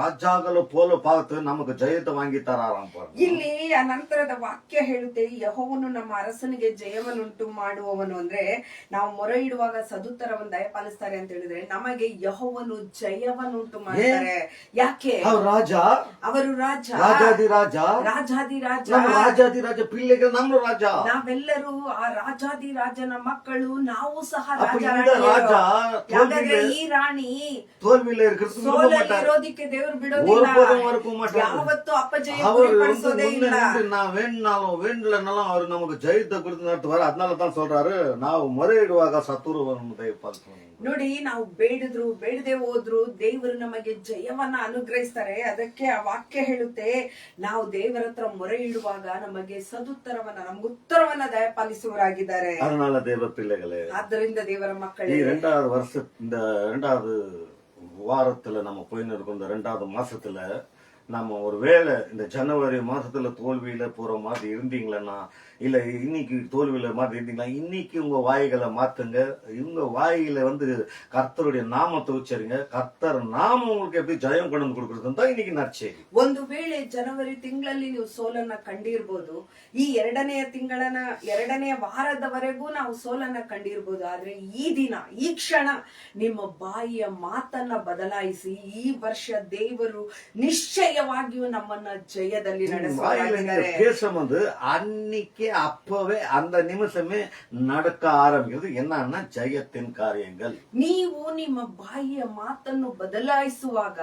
B: ராஜாக்களை போல பார்த்து நமக்கு ஜெயத்தை வாங்கி தராராம்.
A: ಇಲ್ಲಿ ಆ ನಂತರದ ವಾಕ್ಯ ಹೇಳುತ್ತೆ, ಯೆಹೋವನು ನಮ್ಮ ಅರಸನಿಗೆ ಜಯವನ್ನುಂಟು ಮಾಡುವವನು. ಅಂದ್ರೆ ನಾವು ಮೊರೆ ಇಡುವಾಗ ಸದುತ್ತರವನ್ನು ದಯಪಾಲಿಸ್ತಾರೆ ಅಂತ ಹೇಳಿದ್ರೆ ನಮಗೆ ಯೆಹೋವನು ಜಯವನ್ನುಂಟು ಮಾಡ್ತಾರೆ. ಯಾಕೆ? ಅವರು ರಾಜ, ರಾಜಾದಿರಾಜ, ರಾಜಾದಿರಾಜ ಪಿಳ್ಳೆಗಳು ನಮ್ಮ ರಾಜ. ನಾವೆಲ್ಲರೂ ಆ ರಾಜಾದಿರಾಜನ ಮಕ್ಕಳು. ನಾವು ಸಹ ರಾಜ. ಈ ರಾಣಿ ಸೋಲಲ್ಲಿರೋದಿಕ್ಕೆ ದೇವರು ಬಿಡೋದಿಲ್ಲ. ಯಾವತ್ತೂ ಅಪಜಯ ಗುರಿಪಡಿಸೋದೇ ಇಲ್ಲ.
B: நான் வேண்டாலும் வேண்டலனாலும் அவர் நமக்கு ஜெயத்தை கொடுத்து நடத்துவாரு. அதனால தான் சொல்றாரு, ನಾವು ಮೊರೆ ಇಡುವಾಗ ಸತ್ತುರುವನ್ನು ದಯಪಾಲಿಸೋಣ.
A: ನೋಡಿ, ನಾವು ಬೇಡಿದ್ರು ಬೇಡದೆ ಹೋದ್ರು ದೇವರು ನಮಗೆ ಜಯವನ್ನ ಅನುಗ್ರಹಿಸ್ತಾರೆ. ಅದಕ್ಕೆ ಆ ವಾಕ್ಯ ಹೇಳುತ್ತೆ, ನಾವು ದೇವರ ಹತ್ರ ಮೊರೆ ಇಡುವಾಗ ನಮಗೆ ಸದುತ್ತರವನ್ನ, ನಮ್ಗೆ ಉತ್ತರವನ್ನ ದಯಪಾಲಿಸುವರಾಗಿದ್ದಾರೆ.
B: அதனால தேவ பிள்ளைகளே,
A: ಆದ್ದರಿಂದ ದೇವರ ಮಕ್ಕಳೇ,
B: இரண்டாவது வருஷம் இந்த 2வது வாரத்துல நம்ம போயின்னு இருக்கோம். இந்த 2வது மாசத்துல நம்ம ஒரு வேளை இந்த ஜனவரி மாசத்துல தோல்வியில போற மாதிரி இருந்தீங்களா, இல்ல இன்னைக்கு தோல்வியில மாதிரி இருந்தீங்களா, இன்னைக்கு உங்க வாய்களை மாத்துங்க. இவங்க வாயில கர்த்தருடைய நாமத்தை உச்சரிங்க. கர்த்தர் நாம உங்களுக்கு எப்படி ஜெயம் கொண்டு வந்து கொடுக்கறது தான் இன்னைக்கு நற்செய்தி.
A: ಒಂದು ವೇಳೆ ಜನವರಿ ತಿಂಗಳಲ್ಲಿ ನೀವು ಸೋಲನ್ನ ಕಂಡಿರ್ಬೋದು, ಈ 2ನೆಯ ತಿಂಗಳನ್ನ 2ನೆಯ ವಾರದವರೆಗೂ ನಾವು ಸೋಲನ್ನ ಕಂಡಿರ್ಬೋದು. ಆದ್ರೆ ಈ ದಿನ, ಈ ಕ್ಷಣ ನಿಮ್ಮ ಬಾಯಿಯ ಮಾತನ್ನ ಬದಲಾಯಿಸಿ ಈ ವರ್ಷ ದೇವರು ನಿಶ್ಚಯವಾಗಿಯೂ ನಮ್ಮನ್ನ ಜಯದಲ್ಲಿ ನಡೆಸುತ್ತಾರೆ.
B: பேசும்போது அன்னைக்கு அப்பவே அந்த நிமிஷமே நடக்க ஆரம்பிக்கிறது என்னன்னா ஜெயத்தின் காரியங்கள்.
A: ನೀವು ನಿಮ್ಮ ಬಾಯಿಯ ಮಾತನ್ನು ಬದಲಾಯಿಸುವಾಗ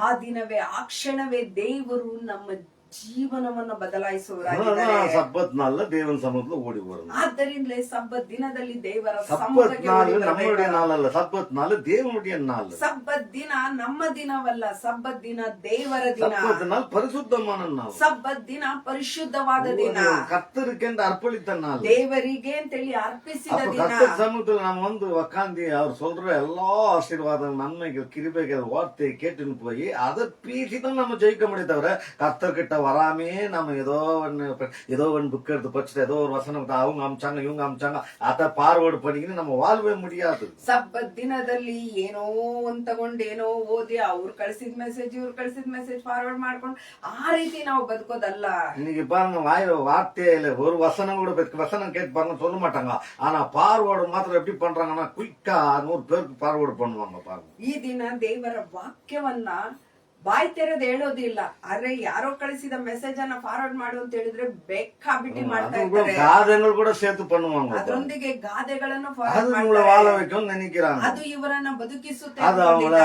A: ಆ ದಿನವೇ, ಆ ಕ್ಷಣವೇ ದೇವರು ನಮ್ಮ ಜೀವನವನ್ನು ಬದಲಾಯಿಸುವರಾಗಿದ್ದಾರೆ.
B: ಸಬ್ಬತ್ ನಾಳ ದೇವನ ಸಮ್ಮುಖದಲ್ಲಿ ಓಡಿ ಬರೋದು.
A: ಆದ್ದರಿಂದಲೇ ಸಬ್ಬತ್ ದಿನದಲ್ಲಿ ದೇವರ
B: ಸಬ್ಬತ್ ನಾಳ நம்முடைய நாள் அல்ல, சப்பத் நாள் தேவனுடைய நாள்.
A: ಸಬ್ಬತ್ ದಿನ ನಮ್ಮ ದಿನವಲ್ಲ, ಸಬ್ಬತ್ ದಿನ ದೇವರ ದಿನ.
B: சப்பத் நாள் பரிசுத்தமான நாள்.
A: ಸಬ್ಬತ್ ದಿನ ಪರಿಶುದ್ಧವಾದ ದಿನ,
B: கர்த்தருக்கு அர்ப்பணித்த நாள்,
A: ದೇವರಿಗೆ ಅಂತೇಳಿ ಅರ್ಪಿಸಿದ ದಿನ.
B: கர்த்தர் சமூகத்தில் நம்ம உக்காந்து அவர் சொல்ற எல்லா ஆசீர்வாதம், நன்மைகள், கிருபைகள், வார்த்தையை கேட்டுன்னு போய் அதை பேசிதான் நம்ம ஜெயிக்க முடியும். தவிர கர்த்தர்கிட்ட வராமே நம்ம ஏதோ ஒன்னு புக் எடுத்து படிச்சுட்டு ஏதோ ஒரு வசனம் அவங்க அமிச்சாங்க இவங்க அமிச்சாங்க அதை பார்வர்டு பண்ணிக்கின்னு நம்ம வாழ்வே முடியாது.
A: ಸಬ್ಬತ್ ದಿನದಲ್ಲಿ ಏನೋ ಒಂದ್ ತಗೊಂಡು ಏನೋ ಓದಿ ಅವ್ರು ಕಳ್ಸಿದ ಮೆಸೇಜ್ ಇವ್ರು ಕಳ್ಸಿದ ಮೆಸೇಜ್ ಫಾರ್ವರ್ಡ್ ಮಾಡ್ಕೊಂಡು ಆ ರೀತಿ ನಾವು ಬದುಕೋದಲ್ಲ.
B: இன்னைக்கு பாருங்க, வார்த்தையே இல்ல, ஒரு வசனம் கூட வசனம் கேட்டு பாருங்க சொல்ல மாட்டாங்க. ஆனா பார்வர்டு மாத்திரம் எப்படி பண்றாங்கன்னா குயிக்கா 100 பேருக்கு பார்வர்டு பண்ணுவாங்க. பாருங்க,
A: ಈ ದಿನ ದೇವರ ವಾಕ್ಯವನ್ನ ಬಾಯ್ ತೆರೆದು ಹೇಳೋದಿಲ್ಲ. ಆದ್ರೆ ಯಾರೋ ಕಳಿಸಿದ ಮೆಸೇಜ್ ಅನ್ನ ಫಾರ್ವರ್ಡ್ ಮಾಡು ಅಂತ ಹೇಳಿದ್ರೆ ಬೇಕಾಬಿಟ್ಟಿ ಮಾಡ್ತಾ ಇದ್ದಾರೆ.
B: ಗಾದೆಗಳು ಕೂಡ ಸೇತು ಪಣ್ಣುವಾಂಗ,
A: ಅದರೊಂದಿಗೆ ಗಾದೆಗಳನ್ನು ಅದು ಇವರನ್ನ ಬದುಕಿಸುತ್ತೆ.
B: அது அவங்கள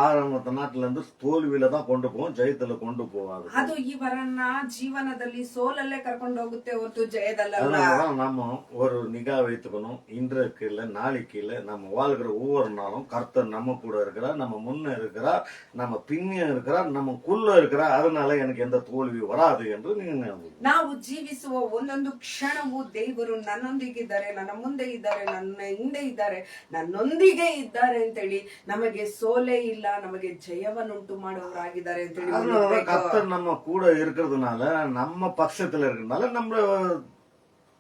B: ஆரம்பத்த நாட்டுல இருந்து தோல்வியில தான் கொண்டு போவோம், ஜெயத்துல கொண்டு போவாது.
A: ಅದು ಇವರನ್ನ ಜೀವನದಲ್ಲಿ ಸೋಲಲ್ಲೇ ಕರ್ಕೊಂಡು ಹೋಗುತ್ತೆ ಹೊರತು ಜಯದಲ್ಲ.
B: நம்ம ஒரு நிகா வைத்துக்கணும். இன்றைக்கு இல்ல, நாளைக்கு இல்ல, நம்ம வாழ்கிற ஒவ்வொரு நாளும் கர்த்தர் நம்ம கூட இருக்கிறார், நம்ம முன்ன இருக்கிறார், நம்ம பின்ன இருக்கிறார், நமக்குள்ள இருக்கிறார். அதனால எனக்கு எந்த தோல்வி வராது என்று நீங்க
A: ನಾವು ಜೀವಿಸುವ ಒಂದೊಂದು ಕ್ಷಣವೂ ದೇವರು ನನ್ನೊಂದಿಗಿದ್ದಾರೆ, ನನ್ನ ಮುಂದೆ ಇದ್ದಾರೆ, ನನ್ನ ಹಿಂದೆ ಇದ್ದಾರೆ, ನನ್ನೊಂದಿಗೆ ಇದ್ದಾರೆ ಅಂತೇಳಿ ನಮಗೆ ಸೋಲೆ ಇಲ್ಲ, ನಮಗೆ ಜಯವನ್ನುಂಟು ಮಾಡುವವರಾಗಿದ್ದಾರೆ ಅಂತೇಳಿ.
B: கர்த்தர் நம்ம கூட இருக்கிறதுனால, நம்ம பட்சத்துல இருக்கிறதுனால நம்ம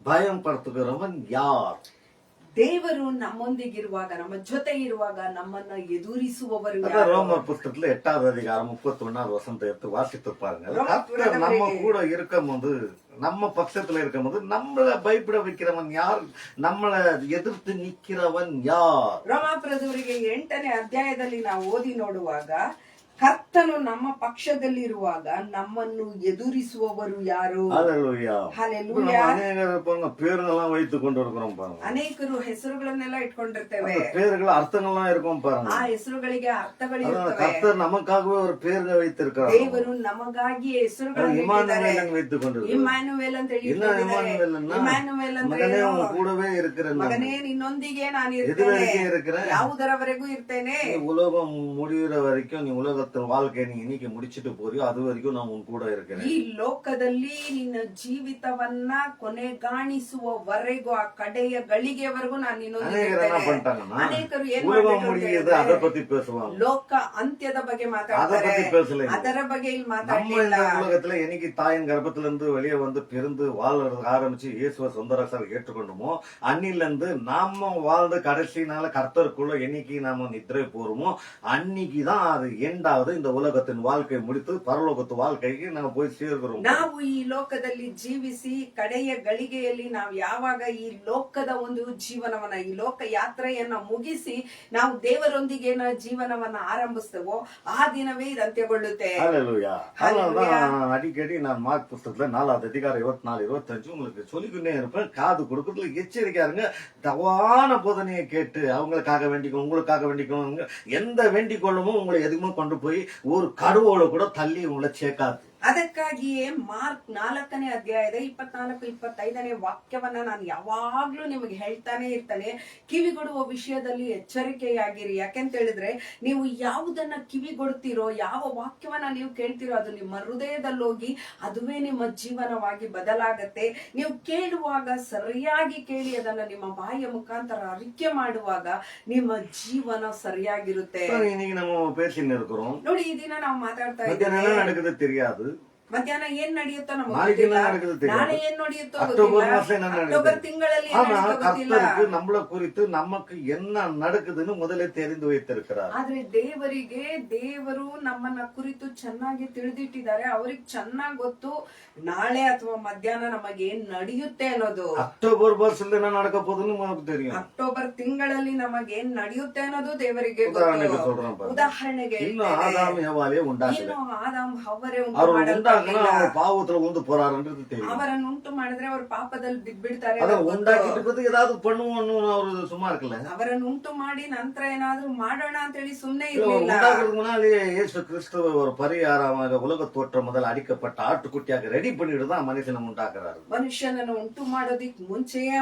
B: பயம் படுத்துக்கிறவன் யார்?
A: ದೇವರು ನಮ್ಮೊಂದಿಗಿರುವಾಗ, ನಮ್ಮ ಜೊತೆ ಇರುವಾಗ ನಮ್ಮನ್ನ ಎದುರಿಸುವವರು.
B: ரோமர் புத்தகத்துல 8வது அதிகாரம் 31வது வசனத்தை எடுத்து வாசித்து பாருங்க. கர்த்தர் நம்ம கூட இருக்கும்போது, நம்ம பட்சத்துல இருக்கும்போது நம்மள பயப்பட வைக்கிறவன் யார்? நம்மள ಎದುರ್ತು ನಿಕ್ಕಿರವನ್ ಯಾರ್?
A: ರೋಮಾಪುರದವರಿಗೆ 8ನೇ ಅಧ್ಯಾಯದಲ್ಲಿ ನಾವು ಓದಿ ನೋಡುವಾಗ, ಕರ್ತನು ನಮ್ಮ ಪಕ್ಷದಲ್ಲಿರುವಾಗ ನಮ್ಮನ್ನು ಎದುರಿಸುವವರು ಯಾರು?
B: பேருங்கெல்லாம் வைத்து கொண்டு இருக்கிறோம் பாருங்க.
A: ಅನೇಕರು ಹೆಸರುಗಳನ್ನೆಲ್ಲ ಇಟ್ಕೊಂಡಿರ್ತೇವೆ.
B: பேர்கள் ಅರ್ಥங்கள்லாம் இருக்கும் பாருங்க.
A: ಆ ಹೆಸರುಗಳಿಗೆ ಅರ್ಥಗಳಿರುತ್ತವೆ.
B: கர்த்தர் நமக்காகவே ஒரு பேருங்க வைத்திருக்கிறார்.
A: ದೇವರು ನಮಗಾಗಿ ಹೆಸರುಗಳನ್ನು ಇಟ್ಟಿದ್ದಾರೆ. ಇಮ್ಯಾನುವೇಲ್ ಅಂತ ಹೇಳಿ, ಇಮ್ಯಾನುವೇಲ್ ಅಂದ್ರೆ
B: கூடவே இருக்கிறேன்,
A: ಮಗನೇ ನಿನ್ನೊಂದಿಗೆ ನಾನು ಇರ್ತೇನೆ, ಯಾವುದರವರೆಗೂ ಇರ್ತೇನೆ,
B: உலகம் முடிகிற வரைக்கும் நீ உலகத்தை உலகத்தின் வாழ்க்கையை நீ இன்னைக்கு முடிச்சிட்டு போறியோ அது வரைக்கும் நான் உன் கூட இருக்கிறேன்.
A: ಈ ಲೋಕದಲ್ಲಿ ನಿನ್ನ ಜೀವಿತವನ್ನ ಕೊನೆಗಾಣಿಸುವವರೆಗೂ ಆ ಕಡೆಯ ಗಳಿಗೆವರೆಗೂ ನಾನು ನಿನ್ನೊಂದಿಗೆ
B: அநேகர் என்ன
A: ಇರ್ತೇನೆ.
B: பண்ணிட்டாங்கன்னா
A: ಅನೇಕರು ಏನ್
B: உலகம்
A: ಮಾಡ್ಬಿಟ್ರು ಅಂತ
B: முடியுது
A: ಹೇಳಿದ್ರೆ,
B: அதை பத்தி பேசுவாங்க,
A: ಲೋಕ ಅಂತ್ಯದ ಬಗ್ಗೆ
B: அதை
A: ಮಾತಾಡ್ತಾರೆ,
B: பத்தி பேசல.
A: ಅದರ ಬಗ್ಗೆ ಇಲ್ಲಿ
B: நம்ம
A: ಮಾತಾಡ್ಲಿಲ್ಲ.
B: இந்த உலகத்துல என்னைக்கு தாயின் கர்ப்பத்துல இருந்து வெளியே வந்து பிறந்து வாழறது ஆரம்பிச்சு இயேசுவை சொந்த ரசம் ஏற்றுக்கொண்டோமோ அன்னில இருந்து நாம வாழ்ந்த கடைசி நாள கர்த்தருக்குள்ள என்னைக்கு நாம நித்திரை போறோமோ அன்னைக்குதான் அது எண்டாவது இந்த உலகத்தின் வாழ்க்கை முடித்து பரலோகத்து வாழ்க்கைக்கு ನಾವು போய் ಸೇರ್கிறோம்.
A: ನಾವು ಈ ಲೋಕದಲ್ಲಿ ಜೀವಿಸಿ ಕಡೆಯ ಗಳಿಗೆಯಲ್ಲಿ ನಾವು ಯಾವಾಗ ಈ ಲೋಕದ ಒಂದು ಜೀವನವನ್ನ, ಈ ಲೋಕ ಯಾತ್ರೆಯನ್ನ ಮುಗಿಸಿ ನಾವು ದೇವರೊಂದಿಗೆ ಜೀವನವನ್ನ ಆರಂಭಿಸ್ತೇವೋ ಆ ದಿನವೇ ಇದು ಅಂತ್ಯಗೊಳ್ಳುತ್ತೆ.
B: ஹல்லேலூயா. அதனாலதான் அடிக்கடி நான் மார்க் புத்தகத்துல 4வது அதிகாரம் 24, 25 உங்களுக்கு சொல்லிக்கிட்டே இருப்பேன். காது கொடுக்கறதுல எச்சரிக்கையா இருங்க. தவான போதனையை கேட்டு அவங்களுக்காக வேண்டிக்கணும், உங்களுக்காக வேண்டிக்கணும், எந்த வேண்டிக் கொள்ளுமோ உங்களை எதுவுமே கொண்டு போய் ஒரு கடுவோட கூட தள்ளி உங்களை சேர்க்காது.
A: ಅದಕ್ಕಾಗಿಯೇ ಮಾರ್ಕ್ 4ನೇ ಅಧ್ಯಾಯದ 24, 25ನೇ ವಾಕ್ಯವನ್ನ ನಾನು ಯಾವಾಗ್ಲೂ ನಿಮಗೆ ಹೇಳ್ತಾನೆ ಇರ್ತಾನೆ. ಕಿವಿಗೊಡುವ ವಿಷಯದಲ್ಲಿ ಎಚ್ಚರಿಕೆಯಾಗಿರಿ. ಯಾಕೆಂತ ಹೇಳಿದ್ರೆ ನೀವು ಯಾವುದನ್ನ ಕಿವಿಗೊಡ್ತೀರೋ, ಯಾವ ವಾಕ್ಯವನ್ನ ನೀವು ಕೇಳ್ತೀರೋ ಅದು ನಿಮ್ಮ ಹೃದಯದಲ್ಲಿ ಹೋಗಿ ಅದುವೇ ನಿಮ್ಮ ಜೀವನವಾಗಿ ಬದಲಾಗತ್ತೆ. ನೀವು ಕೇಳುವಾಗ ಸರಿಯಾಗಿ ಕೇಳಿ ಅದನ್ನ ನಿಮ್ಮ ಬಾಯಿಯ ಮುಖಾಂತರ ಅರಿಕೆ ಮಾಡುವಾಗ ನಿಮ್ಮ ಜೀವನ ಸರಿಯಾಗಿರುತ್ತೆ.
B: இன்னைக்கு நம்ம பேசின்னு இருக்கிறோம்.
A: ನೋಡಿ, ಈ ದಿನ ನಾವು ಮಾತಾಡ್ತಾ
B: மத்தியானம்
A: ಇದ್ದೇವೆ.
B: என்ன நடக்குது தெரியாது.
A: ಮಧ್ಯಾಹ್ನ ಏನ್ ನಡೆಯುತ್ತೋ ನಮಗೆ
B: நாளைக்கு
A: ಗೊತ್ತಿಲ್ಲ.
B: என்ன நடக்குது தெரியாது.
A: ನಾಳೆ ಏನ್ ನಡೆಯುತ್ತೋ
B: அக்டோபர்
A: ಗೊತ್ತಿಲ್ಲ.
B: மாசம் என்ன
A: ಅಕ್ಟೋಬರ್
B: நடக்குது.
A: ತಿಂಗಳಲ್ಲಿ ಏನ್
B: ஆனா
A: ನಡೆಯುತ್ತೋ ಗೊತ್ತಿಲ್ಲ.
B: கர்த்தருக்கு நம்மள குறித்து நமக்கு என்ன நடக்குதுன்னு முதல்ல தெரிந்து வைத்திருக்கிறார்.
A: ಆದ್ರೆ ದೇವರು ನಮ್ಮನ್ನ ಕುರಿತು ಚೆನ್ನಾಗಿ ತಿಳಿದಿಟ್ಟಿದ್ದಾರೆ. ಅವ್ರಿಗೆ ಚೆನ್ನಾಗಿ ಗೊತ್ತು ನಾಳೆ ಅಥವಾ ಮಧ್ಯಾಹ್ನ ನಮಗೆ ಏನ್ ನಡೆಯುತ್ತೆ ಅನ್ನೋದು.
B: அக்டோபர் மாசத்துல என்ன நடக்க போகுதுன்னு நமக்கு தெரியும்.
A: ಅಕ್ಟೋಬರ್ ತಿಂಗಳಲ್ಲಿ ನಮಗೆ ಏನ್ ನಡೆಯುತ್ತೆ ಅನ್ನೋದು ದೇವರಿಗೆ
B: உதாரணத்துக்கு
A: ಗೊತ್ತು.
B: சொல்றேன் பாருங்க.
A: ಉದಾಹರಣೆಗೆ
B: இன்னும்
A: ಹೇಳ್ತೇನೆ.
B: ஆதாம் ஏவாளே உண்டாக்கல.
A: ಇನ್ನು ಆದಾಮ್ ಹವ್ವರೇ ಉಂಟು
B: அவர்
A: ಮಾಡಲ್ಪಟ್ಟಿಲ್ಲ.
B: உண்டாக்குனா அவர் பாவத்துல உந்து போறாருன்றது தெரியும்.
A: ಅವರನ್ನು ಉಂಟು ಮಾಡಿದ್ರೆ ಅವರು ಪಾಪದಲ್ಲಿ ಬಿದ್ಬಿಡ್ತಾರೆ.
B: அத உண்டாக்கிட்டு ஏதாவது பண்ணுவோம்னு அவரு சும்மா இருக்கல.
A: ಅವರನ್ನು ಉಂಟು ಮಾಡಿ ನಂತರ ಏನಾದ್ರೂ ಮಾಡೋಣ ಅಂತ ಹೇಳಿ ಸುಮ್ನೆ
B: இல்ல,
A: ಇರ್ಲಿಲ್ಲ.
B: உண்டாக்குறதுக்கு முன்னாலேயே இயேசு கிறிஸ்துவ ஒரு பரிகாரமாக உலக தோற்றம் முதல் அடிக்கப்பட்ட ஆட்டுக்குட்டியாக ரெடி பண்ணிட்டு தான் மனுஷனை உண்டாக்குறாரு.
A: ಮನುಷ್ಯನನ್ನು ಉಂಟು ಮಾಡೋದಿಕ್ ಮುಂಚೆಯೇ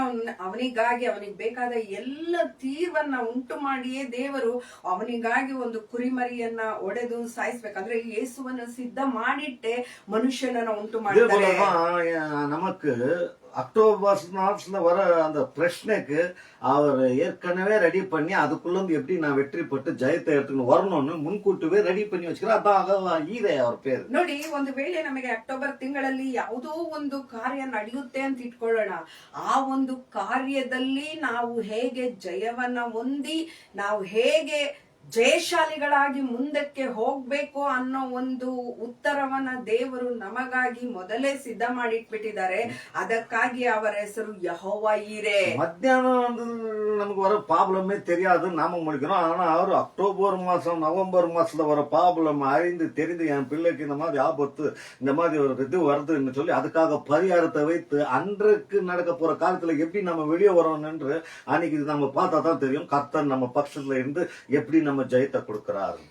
A: ಅವನಿಗಾಗಿ ಅವನಿಗೆ ಬೇಕಾದ ಎಲ್ಲ ತೀರ್ವನ್ನ ಉಂಟು ಮಾಡಿಯೇ ದೇವರು ಅವನಿಗಾಗಿ ಒಂದು ಕುರಿಮರಿಯನ್ನ ಒಡೆದು ಸಾಯಿಸ್ಬೇಕಂದ್ರೆ ಯೇಸುವನ್ನು ಸಿದ್ಧ ಮಾಡಿಟ್ಟೆ ಮನುಷ್ಯನನ್ನ ಉಂಟು
B: இதே
A: ಮಾಡ್ತಾರೆ.
B: போலதான் நமக்கு அக்டோபர் மாசத்துல வர அந்த பிரச்சனைக்கு அவர் ஏற்கனவே ரெடி பண்ணி அதுக்குள்ள இருந்து எப்படி நான் வெற்றி பெற்று ஜெயத்தை எடுத்துக்கணும் வரணும்னு முன்கூட்டுவே ரெடி பண்ணி வச்சுக்கிறார். அதான் ஈரே அவர் பேரு.
A: ನೋಡಿ, ಒಂದು ವೇಳೆ ನಮಗೆ ಅಕ್ಟೋಬರ್ ತಿಂಗಳಲ್ಲಿ ಯಾವುದೋ ಒಂದು ಕಾರ್ಯ ನಡೆಯುತ್ತೆ ಅಂತ ಇಟ್ಕೊಳ್ಳೋಣ. ಆ ಒಂದು ಕಾರ್ಯದಲ್ಲಿ ನಾವು ಹೇಗೆ ಜಯವನ್ನ ಹೊಂದಿ ನಾವು ಹೇಗೆ ಜಯಶಾಲಿಗಳಾಗಿ ಮುಂದಕ್ಕೆ ಹೋಗ್ಬೇಕು ಅನ್ನೋ ಒಂದು ಉತ್ತರವನ್ನ ದೇವರು ನಮಗಾಗಿ ಮೊದಲೇ ಸಿದ್ಧ ಮಾಡಿಟ್ಬಿಟ್ಟಿದ್ದಾರೆ. ಅದಕ್ಕಾಗಿ ಅವರ ಹೆಸರು ಯೆಹೋವ ಈರೆ.
B: மத்தியானம் வந்து நமக்கு வர ப்ராப்ளமே தெரியாது, நாம முடிக்கிறோம். ஆனா அவரு அக்டோபர் மாசம் நவம்பர் மாசத்துல வர ப்ராப்ளம் அறிந்து தெரிந்து என் பிள்ளைக்கு இந்த மாதிரி ஆபத்து, இந்த மாதிரி ஒரு இது வருதுன்னு சொல்லி அதுக்காக பரிகாரத்தை வைத்து அன்றைக்கு நடக்க போற காலத்துல எப்படி நம்ம வெளியே வரோம் என்று அன்னைக்கு இது நம்ம பார்த்தா தான் தெரியும். கர்த்தர் நம்ம பட்சத்துல இருந்து எப்படி நம்ம ஜெயத்தை கொடுக்கிறாரு.